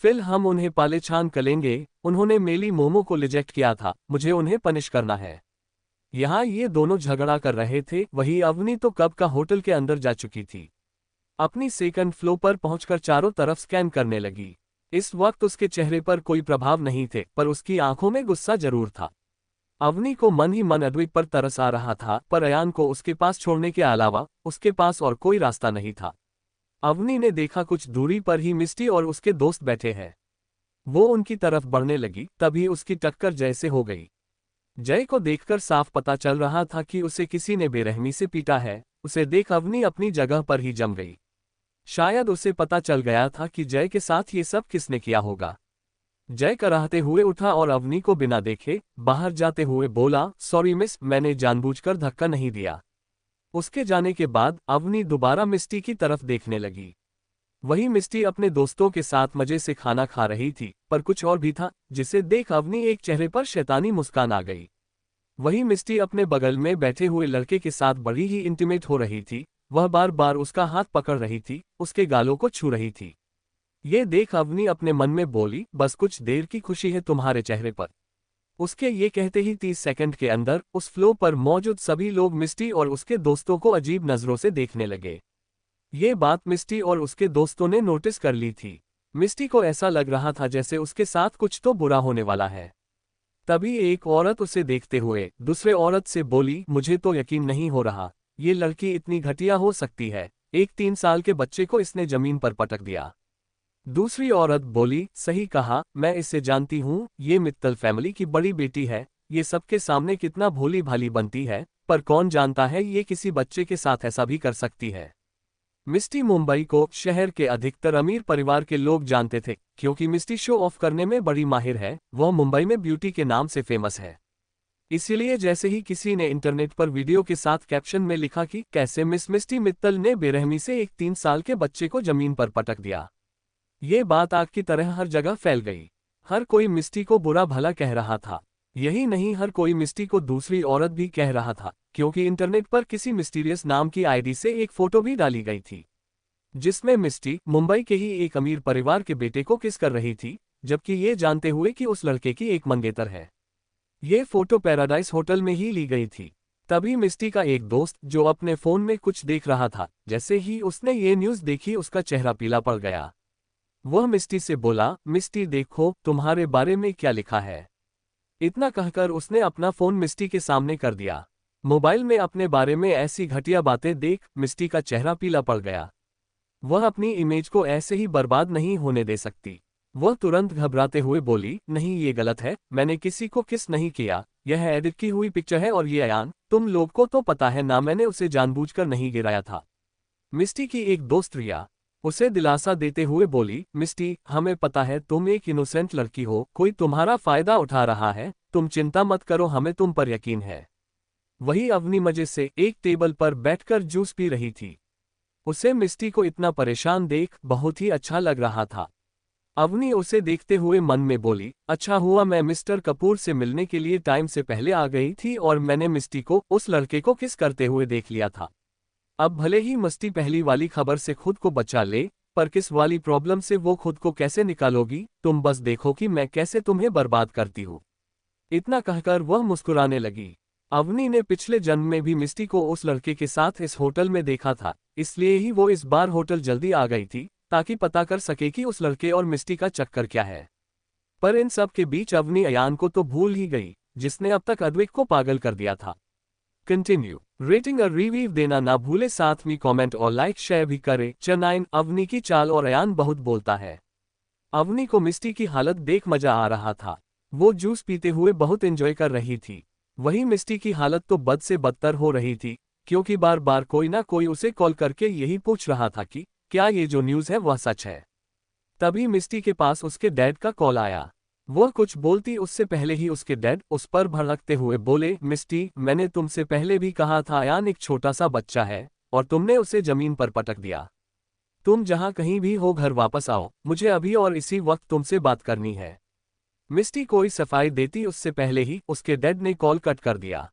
फिर हम उन्हें पाले छान करेंगे। उन्होंने मेरी मोमो को रिजेक्ट किया था, मुझे उन्हें पनिश करना है। यहाँ ये दोनों झगड़ा कर रहे थे, वही अवनी तो कब का होटल के अंदर जा चुकी थी। अपनी सेकंड फ्लोर पर पहुंचकर चारों तरफ स्कैन करने लगी। इस वक्त उसके चेहरे पर कोई प्रभाव नहीं थे, पर उसकी आंखों में गुस्सा जरूर था। अवनी को मन ही मन अद्वैक पर तरस आ रहा था, पर अयान को उसके पास छोड़ने के अलावा उसके पास और कोई रास्ता नहीं था। अवनी ने देखा कुछ दूरी पर ही मिस्टी और उसके दोस्त बैठे हैं। वो उनकी तरफ बढ़ने लगी, तभी उसकी टक्कर जय से हो गई। जय को देखकर साफ पता चल रहा था कि उसे किसी ने बेरहमी से पीटा है। उसे देख अवनी अपनी जगह पर ही जम गई। शायद उसे पता चल गया था कि जय के साथ ये सब किसने किया होगा। जय कराहते हुए उठा और अवनी को बिना देखे बाहर जाते हुए बोला, सॉरी मिस, मैंने जानबूझकर धक्का नहीं दिया। उसके जाने के बाद अवनी दोबारा मिस्टी की तरफ देखने लगी। वही मिस्टी अपने दोस्तों के साथ मजे से खाना खा रही थी, पर कुछ और भी था जिसे देख अवनी एक चेहरे पर शैतानी मुस्कान आ गई। वही मिस्टी अपने बगल में बैठे हुए लड़के के साथ बड़ी ही इंटीमेट हो रही थी। वह बार बार उसका हाथ पकड़ रही थी, उसके गालों को छू रही थी। ये देख अवनी अपने मन में बोली, बस कुछ देर की खुशी है तुम्हारे चेहरे पर। उसके ये कहते ही 30 सेकंड के अंदर उस फ्लोर पर मौजूद सभी लोग मिस्टी और उसके दोस्तों को अजीब नजरों से देखने लगे। ये बात मिस्टी और उसके दोस्तों ने नोटिस कर ली थी। मिस्टी को ऐसा लग रहा था जैसे उसके साथ कुछ तो बुरा होने वाला है। तभी एक औरत उसे देखते हुए दूसरे औरत से बोली, मुझे तो यकीन नहीं हो रहा, ये लड़की इतनी घटिया हो सकती है। एक 3 साल के बच्चे को इसने जमीन पर पटक दिया। दूसरी औरत बोली, सही कहा, मैं इसे जानती हूँ, ये मित्तल फैमिली की बड़ी बेटी है। ये सबके सामने कितना भोली भाली बनती है, पर कौन जानता है ये किसी बच्चे के साथ ऐसा भी कर सकती है। मिस्टी मुंबई को शहर के अधिकतर अमीर परिवार के लोग जानते थे, क्योंकि मिस्टी शो ऑफ करने में बड़ी माहिर है। वह मुंबई में ब्यूटी के नाम से फेमस है। इसीलिए जैसे ही किसी ने इंटरनेट पर वीडियो के साथ कैप्शन में लिखा कि कैसे मिस्टी मित्तल ने बेरहमी से एक 3 साल के बच्चे को जमीन पर पटक दिया, ये बात आग की तरह हर जगह फैल गई। हर कोई मिस्टी को बुरा भला कह रहा था। यही नहीं, हर कोई मिस्टी को दूसरी औरत भी कह रहा था, क्योंकि इंटरनेट पर किसी मिस्टीरियस नाम की आईडी से एक फोटो भी डाली गई थी, जिसमें मिस्टी मुंबई के ही एक अमीर परिवार के बेटे को किस कर रही थी, जबकि ये जानते हुए कि उस लड़के की एक मंगेतर है। ये फोटो पैराडाइज होटल में ही ली गई थी। तभी मिस्टी का एक दोस्त जो अपने फोन में कुछ देख रहा था, जैसे ही उसने ये न्यूज़ देखी उसका चेहरा पीला पड़ गया। वह मिस्टी से बोला, मिस्टी देखो तुम्हारे बारे में क्या लिखा है। इतना कहकर उसने अपना फोन मिस्टी के सामने कर दिया। मोबाइल में अपने बारे में ऐसी घटिया बातें देख मिस्टी का चेहरा पीला पड़ गया। वह अपनी इमेज को ऐसे ही बर्बाद नहीं होने दे सकती। वह तुरंत घबराते हुए बोली, नहीं ये गलत है, मैंने किसी को किस नहीं किया, यह एडिट की हुई पिक्चर है। और ये अयान, तुम लोग को तो पता है ना, मैंने उसे जानबूझकर नहीं गिराया था। मिस्टी की एक दोस्त रिया उसे दिलासा देते हुए बोली, मिस्टी हमें पता है तुम एक इनोसेंट लड़की हो, कोई तुम्हारा फायदा उठा रहा है, तुम चिंता मत करो, हमें तुम पर यकीन है। वही अवनी मजे से एक टेबल पर बैठकर जूस पी रही थी। उसे मिस्टी को इतना परेशान देख बहुत ही अच्छा लग रहा था। अवनी उसे देखते हुए मन में बोली, अच्छा हुआ मैं मिस्टर कपूर से मिलने के लिए टाइम से पहले आ गई थी और मैंने मिस्टी को उस लड़के को किस करते हुए देख लिया था। अब भले ही मस्ती पहली वाली खबर से खुद को बचा ले, पर किस वाली प्रॉब्लम से वो खुद को कैसे निकालोगी, तुम बस देखो कि मैं कैसे तुम्हें बर्बाद करती हूँ। इतना कहकर वह मुस्कुराने लगी। अवनी ने पिछले जन्म में भी मिस्टी को उस लड़के के साथ इस होटल में देखा था, इसलिए ही वो इस बार होटल जल्दी आ गई थी, ताकि पता कर सके कि उस लड़के और मिस्टी का चक्कर क्या है। पर इन सब के बीच अवनी अयान को तो भूल ही गई, जिसने अब तक अद्वैत को पागल कर दिया था। कंटिन्यू रेटिंग और रिव्यू देना ना भूले, साथ में कमेंट और लाइक शेयर भी करें। चेन्नई अवनी की चाल और अयान बहुत बोलता है। अवनी को मिस्टी की हालत देख मजा आ रहा था। वो जूस पीते हुए बहुत एंजॉय कर रही थी। वहीं मिस्टी की हालत तो बद से बदतर हो रही थी, क्योंकि बार बार कोई ना कोई उसे कॉल करके यही पूछ रहा था कि क्या ये जो न्यूज़ है वह सच है। तभी मिस्टी के पास उसके डैड का कॉल आया। वह कुछ बोलती उससे पहले ही उसके डैड उस पर भड़कते हुए बोले, मिस्टी मैंने तुमसे पहले भी कहा था अयान एक छोटा सा बच्चा है और तुमने उसे जमीन पर पटक दिया। तुम जहां कहीं भी हो घर वापस आओ, मुझे अभी और इसी वक्त तुमसे बात करनी है। मिस्टी कोई सफाई देती उससे पहले ही उसके डैड ने कॉल कट कर दिया।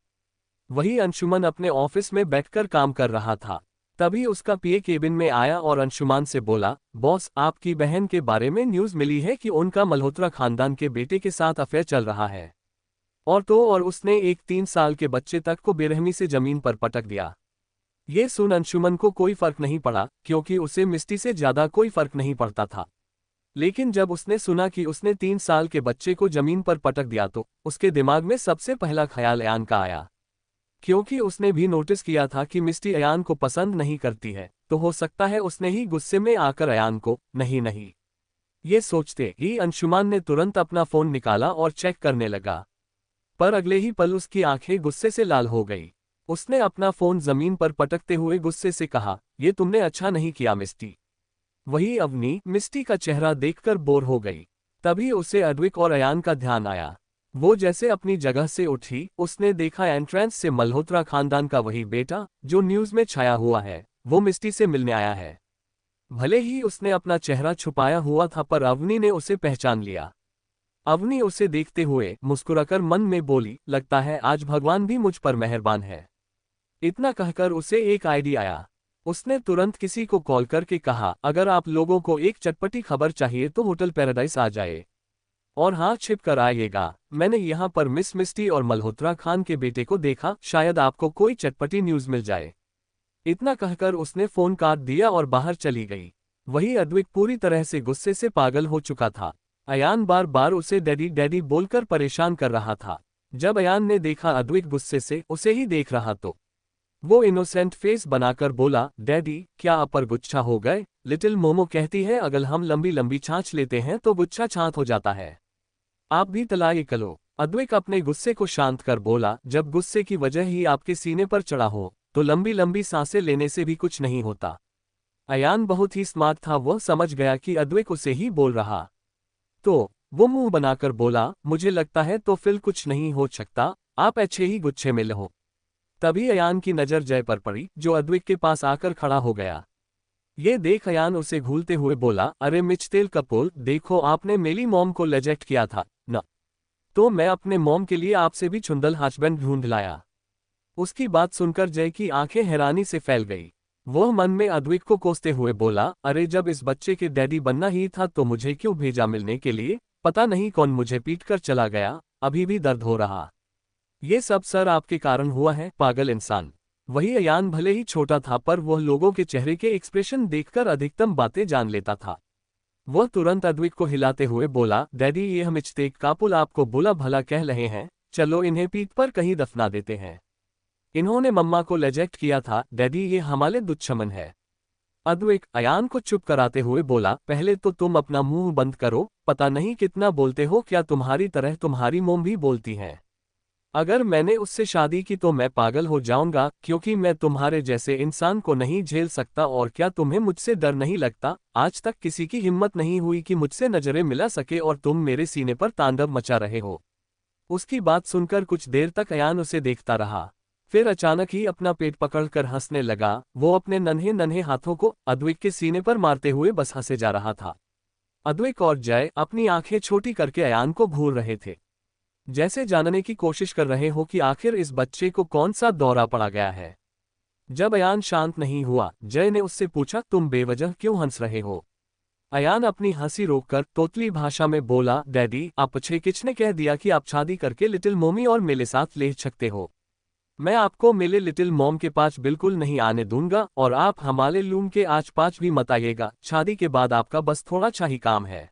वही अंशुमन अपने ऑफिस में बैठकर काम कर रहा था। तभी उसका पीए केबिन में आया और अंशुमान से बोला, बॉस आपकी बहन के बारे में न्यूज़ मिली है कि उनका मल्होत्रा खानदान के बेटे के साथ अफेयर चल रहा है। और उसने एक 3 साल के बच्चे तक को बेरहमी से जमीन पर पटक दिया। ये सुन अंशुमन को कोई फर्क नहीं पड़ा, क्योंकि उसे मिस्टी से ज्यादा कोई फर्क नहीं पड़ता था। लेकिन जब उसने सुना कि उसने 3 साल के बच्चे को जमीन पर पटक दिया तो उसके दिमाग में सबसे पहला ख्याल अयान का आया, क्योंकि उसने भी नोटिस किया था कि मिस्टी अयान को पसंद नहीं करती है, तो हो सकता है उसने ही गुस्से में आकर अयान को नहीं। ये सोचते ही अंशुमान ने तुरंत अपना फोन निकाला और चेक करने लगा, पर अगले ही पल उसकी आंखें गुस्से से लाल हो गई। उसने अपना फोन जमीन पर पटकते हुए गुस्से से कहा, ये तुमने अच्छा नहीं किया मिस्टी। वही अवनी मिस्टी का चेहरा देखकर बोर हो गई। तभी उसे अद्विक और अयान का ध्यान आया। वो जैसे अपनी जगह से उठी, उसने देखा एंट्रेंस से मल्होत्रा खानदान का वही बेटा जो न्यूज में छाया हुआ है, वो मिस्टी से मिलने आया है। भले ही उसने अपना चेहरा छुपाया हुआ था पर अवनी ने उसे पहचान लिया। अवनी उसे देखते हुए मुस्कुराकर मन में बोली, लगता है आज भगवान भी मुझ पर मेहरबान है। इतना कहकर उसे एक आइडिया आया। उसने तुरंत किसी को कॉल करके कहा, अगर आप लोगों को एक चटपटी खबर चाहिए तो होटल पैराडाइज आ जाए। और हाँ, छिप कर आइएगा, मैंने यहाँ पर मिस मिस्टी और मल्होत्रा खान के बेटे को देखा, शायद आपको कोई चटपटी न्यूज मिल जाए। इतना कहकर उसने फोन काट दिया और बाहर चली गई। वही अद्विक पूरी तरह से गुस्से से पागल हो चुका था। अयान बार बार उसे डैडी डैडी बोलकर परेशान कर रहा था। जब अयान ने देखा अद्विक गुस्से से उसे ही देख रहा तो वो इनोसेंट फेस बनाकर बोला, डैडी क्या आप पर गुच्छा हो गए? लिटिल मोमो कहती है अगर हम लंबी लंबी छाछ लेते हैं तो गुच्छा छाछ हो जाता है। आप भी तलाक करो। अद्विक अपने गुस्से को शांत कर बोला, जब गुस्से की वजह ही आपके सीने पर चढ़ा हो तो लंबी लंबी सांसें लेने से भी कुछ नहीं होता। अयान बहुत ही स्मार्ट था, वह समझ गया कि अद्विक उसे ही बोल रहा। तो वो मुंह बनाकर बोला, मुझे लगता है तो फिर कुछ नहीं हो सकता, आप अच्छे ही गुच्छे में लो। तभी अयान की नजर जय पर पड़ी जो अद्विक के पास आकर खड़ा हो गया। ये देख अयान उसे घूलते हुए बोला, अरे मिस्टर कपूर, देखो आपने मेरी मॉम को रिजेक्ट किया था न, तो मैं अपने मॉम के लिए आपसे भी चुंदल हस्बैंड ढूंढ लाया। उसकी बात सुनकर जय की आंखें हैरानी से फैल गई। वह मन में अद्विक को कोसते हुए बोला, अरे जब इस बच्चे के डैडी बनना ही था तो मुझे क्यों भेजा मिलने के लिए? पता नहीं कौन मुझे पीट कर चला गया, अभी भी दर्द हो रहा। ये सब सर आपके कारण हुआ है, पागल इंसान। वही अयान भले ही छोटा था पर वह लोगों के चेहरे के एक्सप्रेशन देखकर अधिकतम बातें जान लेता था। वह तुरंत अद्विक को हिलाते हुए बोला, डैडी ये हम इज्तेक कापुल आपको बुला भला कह रहे हैं, चलो इन्हें पीठ पर कहीं दफना देते हैं। इन्होंने मम्मा को रिजेक्ट किया था, डैडी ये हमारे दुश्मन है। अद्विक अयान को चुप कराते हुए बोला, पहले तो तुम अपना मुंह बंद करो, पता नहीं कितना बोलते हो, क्या तुम्हारी तरह तुम्हारी मोम भी बोलती हैं? अगर मैंने उससे शादी की तो मैं पागल हो जाऊंगा, क्योंकि मैं तुम्हारे जैसे इंसान को नहीं झेल सकता। और क्या तुम्हें मुझसे डर नहीं लगता? आज तक किसी की हिम्मत नहीं हुई कि मुझसे नजरें मिला सके और तुम मेरे सीने पर तांडव मचा रहे हो। उसकी बात सुनकर कुछ देर तक अयान उसे देखता रहा, फिर अचानक ही अपना पेट पकड़कर हंसने लगा। वो अपने नन्हे नन्हे हाथों को अद्विक के सीने पर मारते हुए बस हंसे जा रहा था। अद्विक और जय अपनी आंखें छोटी करके अयान को घूर रहे थे, जैसे जानने की कोशिश कर रहे हो कि आखिर इस बच्चे को कौन सा दौरा पड़ा गया है। जब अयान शांत नहीं हुआ, जय ने उससे पूछा, तुम बेवजह क्यों हंस रहे हो? अयान अपनी हंसी रोककर तोतली भाषा में बोला, डैडी आपसे किसने कह दिया कि आप शादी करके लिटिल मोमी और मेरे साथ ले सकते हो? मैं आपको मेरे लिटिल मॉम के पास बिल्कुल नहीं आने दूंगा और आप हमारे लूम के आच पाच भी मत आइएगा। शादी के बाद आपका बस थोड़ा सा ही काम है।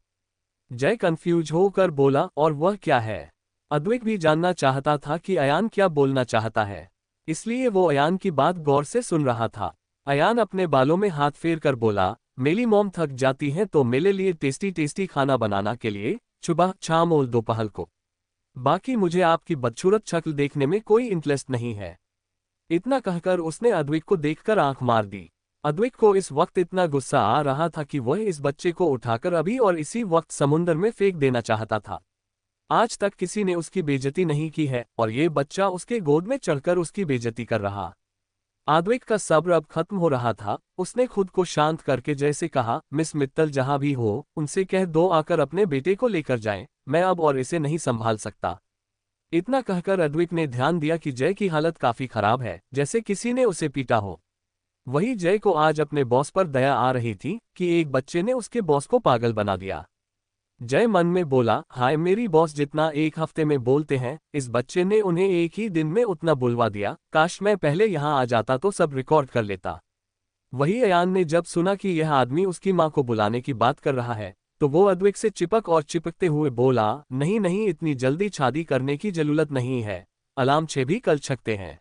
जय कंफ्यूज होकर बोला, और वह क्या है? अद्विक भी जानना चाहता था कि अयान क्या बोलना चाहता है, इसलिए वो अयान की बात गौर से सुन रहा था। अयान अपने बालों में हाथ फेर कर बोला, मेरी मॉम थक जाती है तो मेरे लिए टेस्टी टेस्टी खाना बनाना के लिए सुबह शाम और दोपहर को। बाकी मुझे आपकी बदसूरत शक्ल देखने में कोई इंटरेस्ट नहीं है। इतना कहकर उसने अद्विक को देखकर आंख मार दी। अद्विक को इस वक्त इतना गुस्सा आ रहा था कि वह इस बच्चे को उठाकर अभी और इसी वक्त समुंदर में फेंक देना चाहता था। आज तक किसी ने उसकी बेइज्जती नहीं की है और ये बच्चा उसके गोद में चढ़कर उसकी बेइज्जती कर रहा। अद्विक का सब्र अब खत्म हो रहा था। उसने खुद को शांत करके जैसे कहा, मिस मित्तल जहां भी हो उनसे कह दो आकर अपने बेटे को लेकर जाएं, मैं अब और इसे नहीं संभाल सकता। इतना कहकर अद्विक ने ध्यान दिया कि जय की हालत काफी खराब है, जैसे किसी ने उसे पीटा हो। वही जय को आज अपने बॉस पर दया आ रही थी कि एक बच्चे ने उसके बॉस को पागल बना दिया। जय मन में बोला, हाय मेरी बॉस जितना एक हफ्ते में बोलते हैं, इस बच्चे ने उन्हें एक ही दिन में उतना बुलवा दिया। काश मैं पहले यहाँ आ जाता तो सब रिकॉर्ड कर लेता। वही अयान ने जब सुना कि यह आदमी उसकी माँ को बुलाने की बात कर रहा है तो वो अद्विक से चिपक और चिपकते हुए बोला, नहीं नहीं, इतनी जल्दी शादी करने की जरूरत नहीं है, अलार्म 6 भी कर सकते हैं।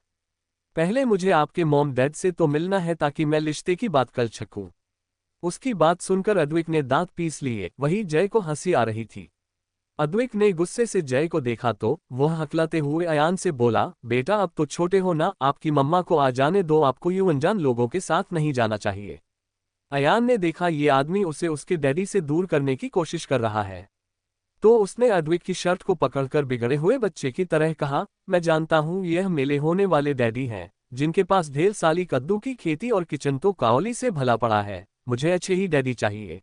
पहले मुझे आपके मॉम डैड से तो मिलना है ताकि मैं रिश्ते की बात कर सकूं। उसकी बात सुनकर अद्विक ने दांत पीस लिए। वही जय को हंसी आ रही थी। अद्विक ने गुस्से से जय को देखा तो वह हकलाते हुए अयान से बोला, बेटा अब तो छोटे हो ना, आपकी मम्मा को आ जाने दो, आपको यूं अनजान लोगों के साथ नहीं जाना चाहिए। अयान ने देखा ये आदमी उसे उसके डैडी से दूर करने की कोशिश कर रहा है। तो उसने अद्विक की शर्ट को पकड़कर बिगड़े हुए बच्चे की तरह कहा, मैं जानता हूँ यह मेले होने वाले डैडी हैं, जिनके पास ढेर सारी कद्दू की खेती और किचन तो कावली से भला पड़ा है। मुझे अच्छे ही डैडी चाहिए।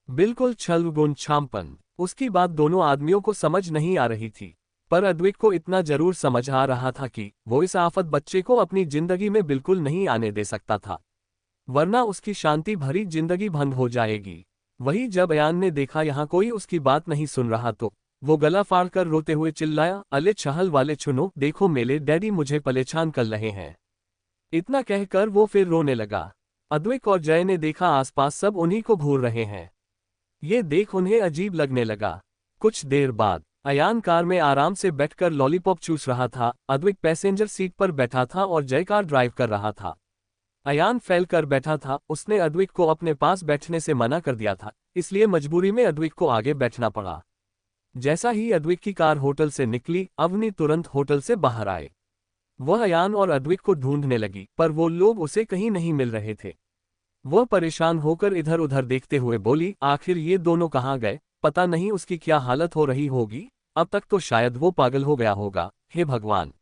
बिल्कुल छल छामपन। उसकी बात दोनों आदमियों को समझ नहीं आ रही थी, पर अद्विक को इतना जरूर समझ आ रहा था कि वो इस आफत बच्चे को अपनी जिंदगी में बिल्कुल नहीं आने दे सकता था, वरना उसकी शांति भरी जिंदगी भंग हो जाएगी। वही जब अयान ने देखा यहाँ कोई उसकी बात नहीं सुन रहा तो वो गला फाड़कर रोते हुए चिल्लाया, अले छहल वाले चुनो, देखो मेरे डैडी मुझे परेशान कर रहे हैं। इतना कहकर वो फिर रोने लगा। अद्विक और जय ने देखा आसपास सब उन्हीं को घूर रहे हैं। ये देख उन्हें अजीब लगने लगा। कुछ देर बाद अयान कार में आराम से बैठकर लॉलीपॉप चूस रहा था। अद्विक पैसेंजर सीट पर बैठा था और जय कार ड्राइव कर रहा था। अयान फैल कर बैठा था। उसने अद्विक को अपने पास बैठने से मना कर दिया था, इसलिए मजबूरी में अद्विक को आगे बैठना पड़ा। जैसा ही अद्विक की कार होटल से निकली, अवनी तुरंत होटल से बाहर आए। वह अयान और अद्विक को ढूंढने लगी, पर वो लोग उसे कहीं नहीं मिल रहे थे। वह परेशान होकर इधर उधर देखते हुए बोली, आखिर ये दोनों कहाँ गए? पता नहीं उसकी क्या हालत हो रही होगी। अब तक तो शायद वो पागल हो गया होगा। हे भगवान!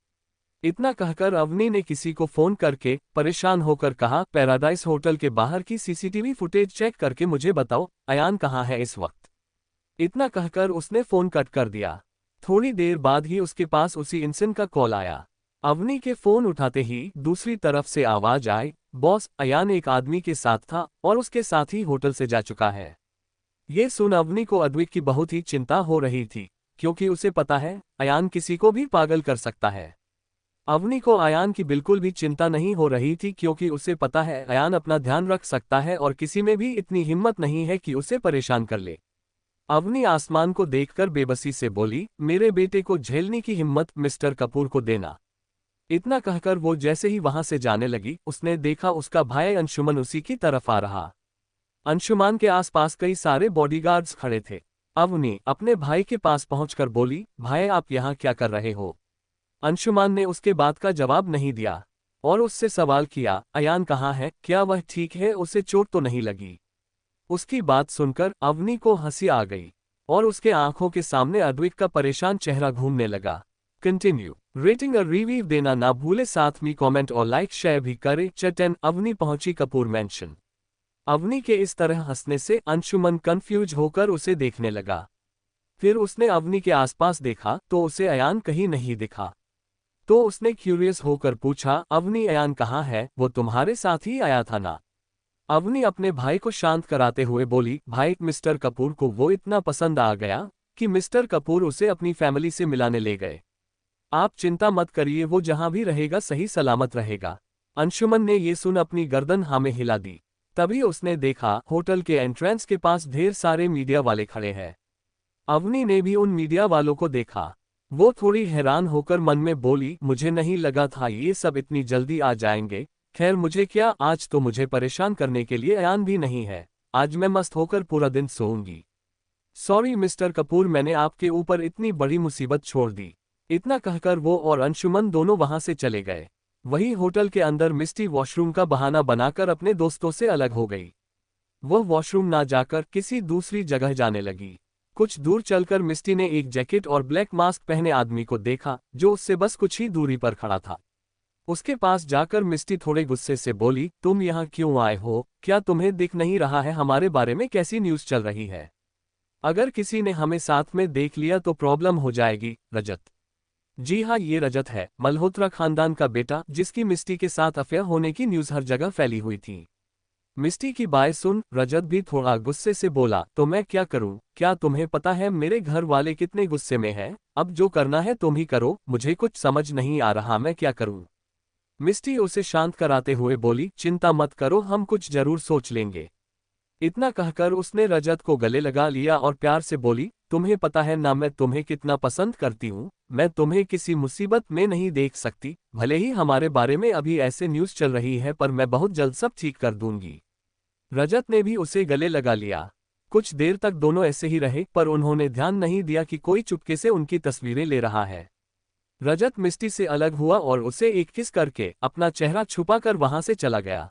इतना कहकर अवनी ने किसी को फोन करके परेशान होकर कहा, पैराडाइज होटल के बाहर की सीसीटीवी फुटेज चेक करके मुझे बताओ, अयान कहाँ है इस वक्त। इतना कहकर उसने फोन कट कर दिया। थोड़ी देर बाद ही उसके पास उसी इंसान का कॉल आया। अवनी के फोन उठाते ही दूसरी तरफ से आवाज आई, बॉस, अयान एक आदमी के साथ था और उसके साथ ही होटल से जा चुका है। ये सुन अवनी को अद्विक की बहुत ही चिंता हो रही थी, क्योंकि उसे पता है अयान किसी को भी पागल कर सकता है। अवनी को अयान की बिल्कुल भी चिंता नहीं हो रही थी, क्योंकि उसे पता है अयान अपना ध्यान रख सकता है और किसी में भी इतनी हिम्मत नहीं है कि उसे परेशान कर ले। अवनी आसमान को देखकर बेबसी से बोली, मेरे बेटे को झेलने की हिम्मत मिस्टर कपूर को देना। इतना कहकर वो जैसे ही वहां से जाने लगी, उसने देखा उसका भाई अंशुमन उसी की तरफ आ रहा। अंशुमान के आसपास कई सारे बॉडीगार्ड्स खड़े थे। अवनी अपने भाई के पास पहुंचकर बोली, भाई आप यहाँ क्या कर रहे हो? अंशुमान ने उसके बात का जवाब नहीं दिया और उससे सवाल किया, अयान कहाँ है? क्या वह ठीक है? उसे चोट तो नहीं लगी? उसकी बात सुनकर अवनी को हंसी आ गई और उसके आंखों के सामने अद्विक का परेशान चेहरा घूमने लगा। कंटिन्यू। रेटिंग और रिव्यू देना ना भूले, साथ में कमेंट और लाइक शेयर भी करें। चटन अवनी पहुंची कपूर मैंशन। अवनी के इस तरह हंसने से अंशुमन कंफ्यूज होकर उसे देखने लगा। फिर उसने अवनी के आसपास देखा तो उसे अयान कहीं नहीं दिखा। तो उसने क्यूरियस होकर पूछा, अवनी अयान कहाँ है? वो तुम्हारे साथ ही आया था ना? अवनी अपने भाई को शांत कराते हुए बोली, भाई मिस्टर कपूर को वो इतना पसंद आ गया कि मिस्टर कपूर उसे अपनी फैमिली से मिलाने ले गए। आप चिंता मत करिए, वो जहां भी रहेगा सही सलामत रहेगा। अंशुमन ने ये सुन अपनी गर्दन हाँ में हिला दी। तभी उसने देखा होटल के एंट्रेंस के पास ढेर सारे मीडिया वाले खड़े हैं। अवनी ने भी उन मीडिया वालों को देखा। वो थोड़ी हैरान होकर मन में बोली, मुझे नहीं लगा था ये सब इतनी जल्दी आ जाएंगे। खैर मुझे क्या, आज तो मुझे परेशान करने के लिए अयान भी नहीं है। आज मैं मस्त होकर पूरा दिन सोऊंगी। सॉरी मिस्टर कपूर, मैंने आपके ऊपर इतनी बड़ी मुसीबत छोड़ दी। इतना कहकर वो और अंशुमन दोनों वहां से चले गए। वही होटल के अंदर मिस्टी वॉशरूम का बहाना बनाकर अपने दोस्तों से अलग हो गई। वह वॉशरूम ना जाकर किसी दूसरी जगह जाने लगी। कुछ दूर चलकर मिस्टी ने एक जैकेट और ब्लैक मास्क पहने आदमी को देखा, जो उससे बस कुछ ही दूरी पर खड़ा था। उसके पास जाकर मिस्टी थोड़े गुस्से से बोली, तुम यहाँ क्यों आए हो? क्या तुम्हें दिख नहीं रहा है हमारे बारे में कैसी न्यूज़ चल रही है? अगर किसी ने हमें साथ में देख लिया तो प्रॉब्लम हो जाएगी। रजत। जी हाँ, ये रजत है, मल्होत्रा खानदान का बेटा, जिसकी मिस्टी के साथ अफेयर होने की न्यूज़ हर जगह फैली हुई थी। मिस्टी की बात सुन रजत भी थोड़ा गुस्से से बोला, तो मैं क्या करूं? क्या तुम्हें पता है मेरे घर वाले कितने गुस्से में हैं? अब जो करना है तुम ही करो, मुझे कुछ समझ नहीं आ रहा मैं क्या करूं। मिस्टी उसे शांत कराते हुए बोली, चिंता मत करो, हम कुछ जरूर सोच लेंगे। इतना कहकर उसने रजत को गले लगा लिया और प्यार से बोली, तुम्हें पता है ना मैं तुम्हें कितना पसंद करती हूँ। मैं तुम्हें किसी मुसीबत में नहीं देख सकती। भले ही हमारे बारे में अभी ऐसे न्यूज़ चल रही है, पर मैं बहुत जल्द सब ठीक कर दूंगी। रजत ने भी उसे गले लगा लिया। कुछ देर तक दोनों ऐसे ही रहे, पर उन्होंने ध्यान नहीं दिया कि कोई चुपके से उनकी तस्वीरें ले रहा है। रजत मिस्टी से अलग हुआ और उसे एक किस करके अपना चेहरा छुपाकर वहां से चला गया।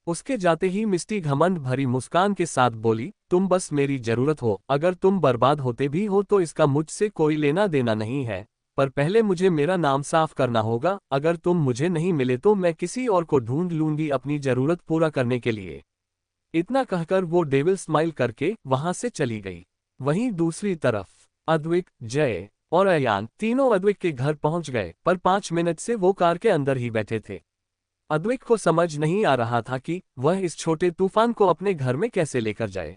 उसके जाते ही मिस्टी घमंड भरी मुस्कान के साथ बोली, तुम बस मेरी जरूरत हो, अगर तुम बर्बाद होते भी हो तो इसका मुझसे कोई लेना देना नहीं है, पर पहले मुझे मेरा नाम साफ करना होगा, अगर तुम मुझे नहीं मिले तो मैं किसी और को ढूंढ लूंगी अपनी जरूरत पूरा करने के लिए। इतना कहकर वो डेविल स्माइल करके वहां से चली गई। वहीं दूसरी तरफ अद्विक, जय और अयान तीनों अद्विक के घर पहुंच गए, पर 5 मिनट से वो कार के अंदर ही बैठे थे। अद्विक को समझ नहीं आ रहा था कि वह इस छोटे तूफान को अपने घर में कैसे लेकर जाए।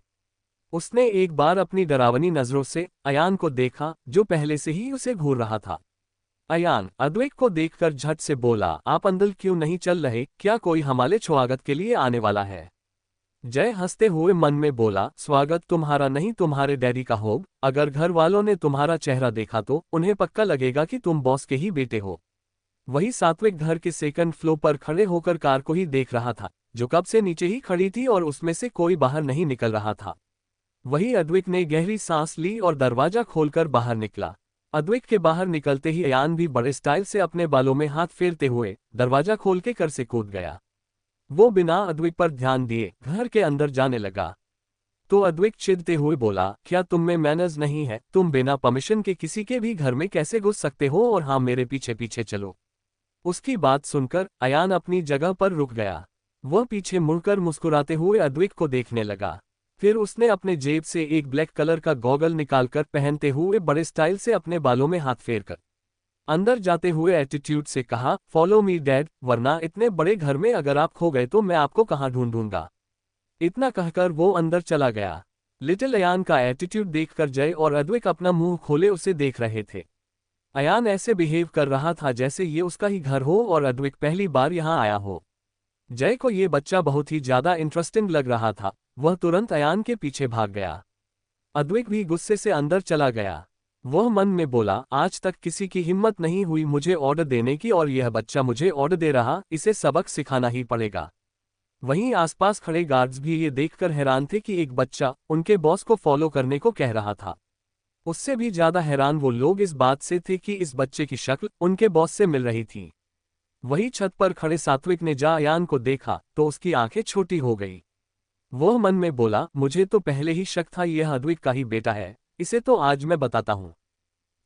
उसने एक बार अपनी डरावनी नजरों से अयान को देखा, जो पहले से ही उसे घूर रहा था। अयान अद्विक को देखकर झट से बोला, आप अंदर क्यों नहीं चल रहे, क्या कोई हमारे स्वागत के लिए आने वाला है? जय हंसते हुए मन में बोला, स्वागत तुम्हारा नहीं तुम्हारे डैडी का होगा, अगर घर वालों ने तुम्हारा चेहरा देखा तो उन्हें पक्का लगेगा कि तुम बॉस के ही बेटे हो। वही सात्विक घर के सेकंड फ्लोर पर खड़े होकर कार को ही देख रहा था, जो कब से नीचे ही खड़ी थी और उसमें से कोई बाहर नहीं निकल रहा था। वही अद्विक ने गहरी सांस ली और दरवाजा खोलकर बाहर निकला। अद्विक के बाहर निकलते ही अयान भी बड़े स्टाइल से अपने बालों में हाथ फेरते हुए दरवाजा खोल के घर से कूद गया। वो बिना अद्विक पर ध्यान दिए घर के अंदर जाने लगा। तो अद्विक चिढ़ते हुए बोला, क्या तुम में मैनर्स नहीं है? तुम बिना परमिशन के किसी के भी घर में कैसे घुस सकते हो, और हाँ मेरे पीछे पीछे चलो। उसकी बात सुनकर अयान अपनी जगह पर रुक गया। वह पीछे मुड़कर मुस्कुराते हुए अद्विक को देखने लगा। फिर उसने अपने जेब से एक ब्लैक कलर का गॉगल निकालकर पहनते हुए बड़े स्टाइल से अपने बालों में हाथ फेरकर अंदर जाते हुए एटीट्यूड से कहा, फॉलो मी डैड, वरना इतने बड़े घर में अगर आप खो गए तो मैं आपको कहाँ ढूंढूंगा। इतना कहकर वो अंदर चला गया। लिटिल अयान का एटीट्यूड देखकर जय और अद्विक अपना मुंह खोले उसे देख रहे थे। अयान ऐसे बिहेव कर रहा था जैसे ये उसका ही घर हो और अद्विक पहली बार यहाँ आया हो। जय को ये बच्चा बहुत ही ज्यादा इंटरेस्टिंग लग रहा था। वह तुरंत अयान के पीछे भाग गया। अद्विक भी गुस्से से अंदर चला गया। वह मन में बोला, आज तक किसी की हिम्मत नहीं हुई मुझे ऑर्डर देने की, और यह बच्चा मुझे ऑर्डर दे रहा, इसे सबक सिखाना ही पड़ेगा। वहीं आसपास खड़े गार्ड्स भी ये देखकर हैरान थे कि एक बच्चा उनके बॉस को फॉलो करने को कह रहा था। उससे भी ज्यादा हैरान वो लोग इस बात से थे कि इस बच्चे की शक्ल उनके बॉस से मिल रही थी। वही छत पर खड़े सात्विक ने जा अयान को देखा तो उसकी आंखें छोटी हो गई। वह मन में बोला, मुझे तो पहले ही शक था यह अद्विक का ही बेटा है, इसे तो आज मैं बताता हूँ।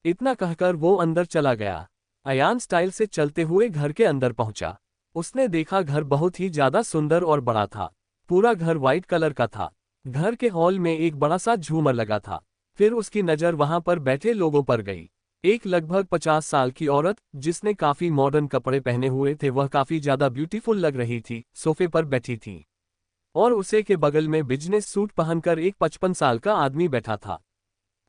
इतना कहकर वो अंदर चला गया। अयान स्टाइल से चलते हुए घर के अंदर पहुंचा। उसने देखा घर बहुत ही ज्यादा सुंदर और बड़ा था। पूरा घर व्हाइट कलर का था। घर के हॉल में एक बड़ा सा झूमर लगा था। फिर उसकी नजर वहां पर बैठे लोगों पर गई। एक लगभग 50 साल की औरत जिसने काफी मॉडर्न कपड़े पहने हुए थे, वह काफी ज्यादा ब्यूटीफुल लग रही थी, सोफे पर बैठी थी। और उसे के बगल में बिजनेस सूट पहनकर एक 55 साल का आदमी बैठा था।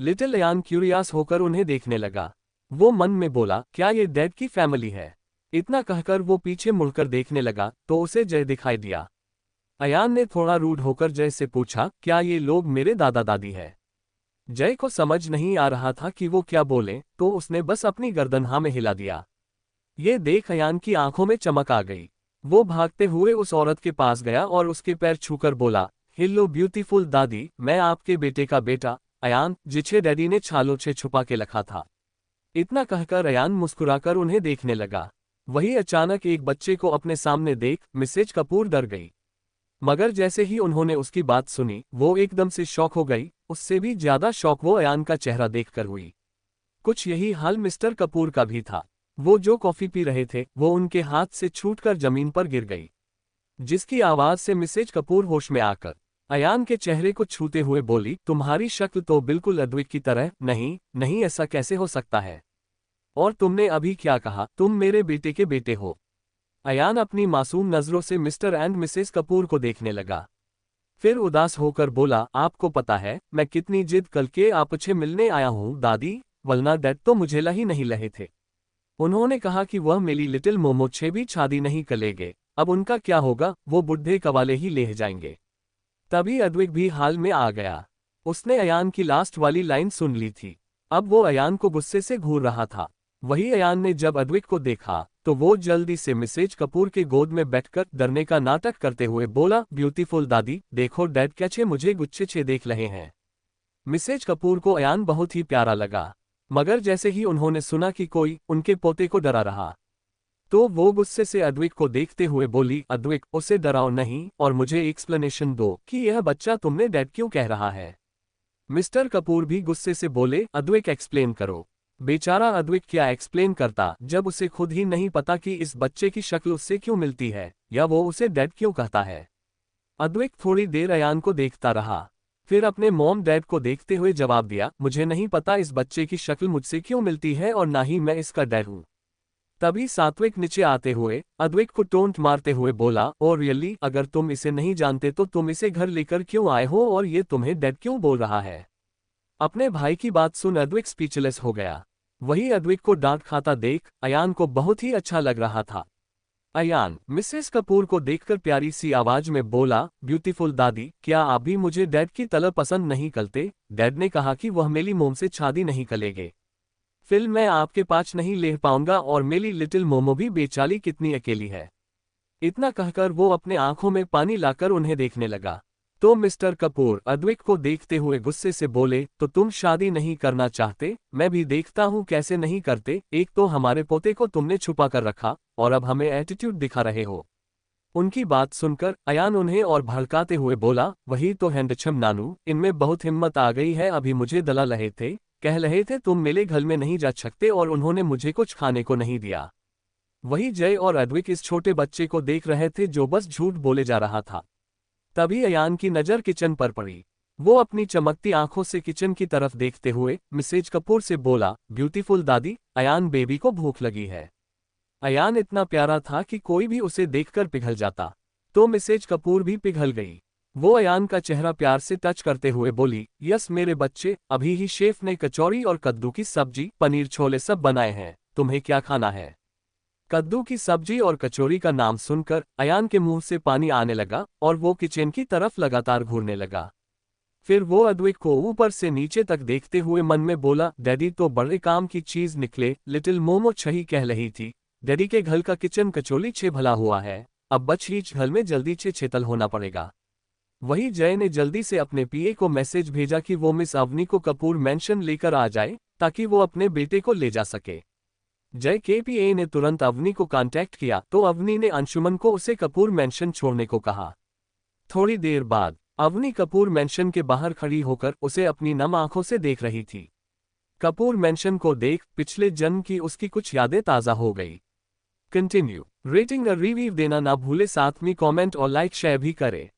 लिटिल अयान क्यूरियस होकर उन्हें देखने लगा। वो मन में बोला, क्या ये डैड की फैमिली है? इतना कहकर वो पीछे मुड़कर देखने लगा तो उसे जय दिखाई दिया। अयान ने थोड़ा रूड होकर जय से पूछा, क्या ये लोग मेरे दादा दादी है? जय को समझ नहीं आ रहा था कि वो क्या बोले, तो उसने बस अपनी गर्दन हाँ में हिला दिया। ये देख अयान की आंखों में चमक आ गई। वो भागते हुए उस औरत के पास गया और उसके पैर छूकर बोला, हेलो ब्यूटीफुल दादी, मैं आपके बेटे का बेटा अयान, जिसे डैडी ने छालों से छुपा के रखा था। इतना कहकर अयान मुस्कुराकर उन्हें देखने लगा। वही अचानक एक बच्चे को अपने सामने देख मिसेज कपूर डर गई। मगर जैसे ही उन्होंने उसकी बात सुनी वो एकदम से शॉक हो गई। उससे भी ज्यादा शॉक वो अयान का चेहरा देखकर हुई। कुछ यही हाल मिस्टर कपूर का भी था। वो जो कॉफी पी रहे थे वो उनके हाथ से छूटकर जमीन पर गिर गई, जिसकी आवाज से मिसेज कपूर होश में आकर अयान के चेहरे को छूते हुए बोली, तुम्हारी शक्ल तो बिल्कुल अद्विक की तरह। नहीं नहीं, ऐसा कैसे हो सकता है? और तुमने अभी क्या कहा? तुम मेरे बेटे के बेटे हो? अयान अपनी मासूम नजरों से मिस्टर एंड मिसेस कपूर को देखने लगा। फिर उदास होकर बोला, आपको पता है मैं कितनी जिद करके आपसे मिलने आया हूँ दादी, वरना डैड तो मुझे ला ही नहीं रहे थे। उन्होंने कहा कि वह मेरी लिटिल मोमो से भी शादी नहीं करेंगे। अब उनका क्या होगा? वो बुढ़े कवाले ही ले जाएंगे। तभी अद्विक भी हाल में आ गया। उसने अयान की लास्ट वाली लाइन सुन ली थी। अब वो अयान को गुस्से से घूर रहा था। वही अयान ने जब अद्विक को देखा तो वो जल्दी से मिसेज कपूर के गोद में बैठकर डरने का नाटक करते हुए बोला, ब्यूटीफुल दादी, देखो डैड कैसे मुझे गुस्से से देख रहे हैं। मिसेज कपूर को अयान बहुत ही प्यारा लगा, मगर जैसे ही उन्होंने सुना कि कोई उनके पोते को डरा रहा तो वो गुस्से से अद्विक को देखते हुए बोली, अद्विक उसे डराओ नहीं और मुझे एक्सप्लेनेशन दो कि यह बच्चा तुमने डैड क्यों कह रहा है। मिस्टर कपूर भी गुस्से से बोले, अद्विक एक्सप्लेन करो। बेचारा अद्विक क्या एक्सप्लेन करता जब उसे खुद ही नहीं पता कि इस बच्चे की शक्ल उससे क्यों मिलती है या वो उसे डैड क्यों कहता है। अद्विक थोड़ी देर अयान को देखता रहा, फिर अपने मॉम डैड को देखते हुए जवाब दिया, मुझे नहीं पता इस बच्चे की शक्ल मुझसे क्यों मिलती है और ना ही मैं इसका डैड हूँ। तभी सात्विक नीचे आते हुए अद्विक को टोंट मारते हुए बोला, और रियली अगर तुम इसे नहीं जानते तो तुम इसे घर लेकर क्यों आए हो और ये तुम्हें डैड क्यों बोल रहा है। अपने भाई की बात सुन अद्विक स्पीचलेस हो गया। वही अद्विक को डांट खाता देख अयान को बहुत ही अच्छा लग रहा था। अयान मिसेस कपूर को देखकर प्यारी सी आवाज में बोला, ब्यूटीफुल दादी, क्या आप भी मुझे डैड की तरह पसंद नहीं करते। डैड ने कहा कि वह मेरी मोम से शादी नहीं करेंगे। फिर मैं आपके पास नहीं ले पाऊंगा और मेरी लिटिल मोमो भी बेचारी कितनी अकेली है। इतना कहकर वो अपने आंखों में पानी लाकर उन्हें देखने लगा। तो मिस्टर कपूर अद्विक को देखते हुए गुस्से से बोले, तो तुम शादी नहीं करना चाहते, मैं भी देखता हूँ कैसे नहीं करते। एक तो हमारे पोते को तुमने छुपा कर रखा और अब हमें एटीट्यूड दिखा रहे हो। उनकी बात सुनकर अयान उन्हें और भड़काते हुए बोला, वही तो हैंडछम नानू, इनमें बहुत हिम्मत आ गई है। अभी मुझे दला रहे थे, कह रहे थे तुम मेरे घर में नहीं जा सकते और उन्होंने मुझे कुछ खाने को नहीं दिया। वही जय और अद्विक इस छोटे बच्चे को देख रहे थे जो बस झूठ बोले जा रहा था। तभी अयान की नजर किचन पर पड़ी। वो अपनी चमकती आंखों से किचन की तरफ देखते हुए मिसेज कपूर से बोला, ब्यूटीफुल दादी, अयान बेबी को भूख लगी है। अयान इतना प्यारा था कि कोई भी उसे देखकर पिघल जाता, तो मिसेज कपूर भी पिघल गई। वो अयान का चेहरा प्यार से टच करते हुए बोली, यस मेरे बच्चे, अभी ही शेफ ने कचौड़ी और कद्दू की सब्जी, पनीर छोले सब बनाए हैं, तुम्हें क्या खाना है। कद्दू की सब्जी और कचौड़ी का नाम सुनकर अयान के मुंह से पानी आने लगा और वो किचन की तरफ लगातार घूरने लगा। फिर वो अद्विक को ऊपर से नीचे तक देखते हुए मन में बोला, डैडी तो बड़े काम की चीज निकले। लिटिल मोमो छही कह रही थी, डैडी के घर का किचन कचौली छे भला हुआ है, अब बच हीच घर में जल्दी छे छेतल होना पड़ेगा। वही जय ने जल्दी से अपने पीए को मैसेज भेजा कि वो मिस अवनी को कपूर मेंशन लेकर आ जाए ताकि वो अपने बेटे को ले जा सके। जय के पीए ने तुरंत अवनी को कांटेक्ट किया तो अवनी ने अंशुमन को उसे कपूर मेंशन छोड़ने को कहा। थोड़ी देर बाद अवनी कपूर मेंशन के बाहर खड़ी होकर उसे अपनी नम आंखों से देख रही थी। कपूर मेंशन को देख पिछले जन्म की उसकी कुछ यादें ताज़ा हो गई। कंटिन्यू। रेटिंग और रिव्यू देना ना भूले, साथ में कमेंट और लाइक शेयर भी करें।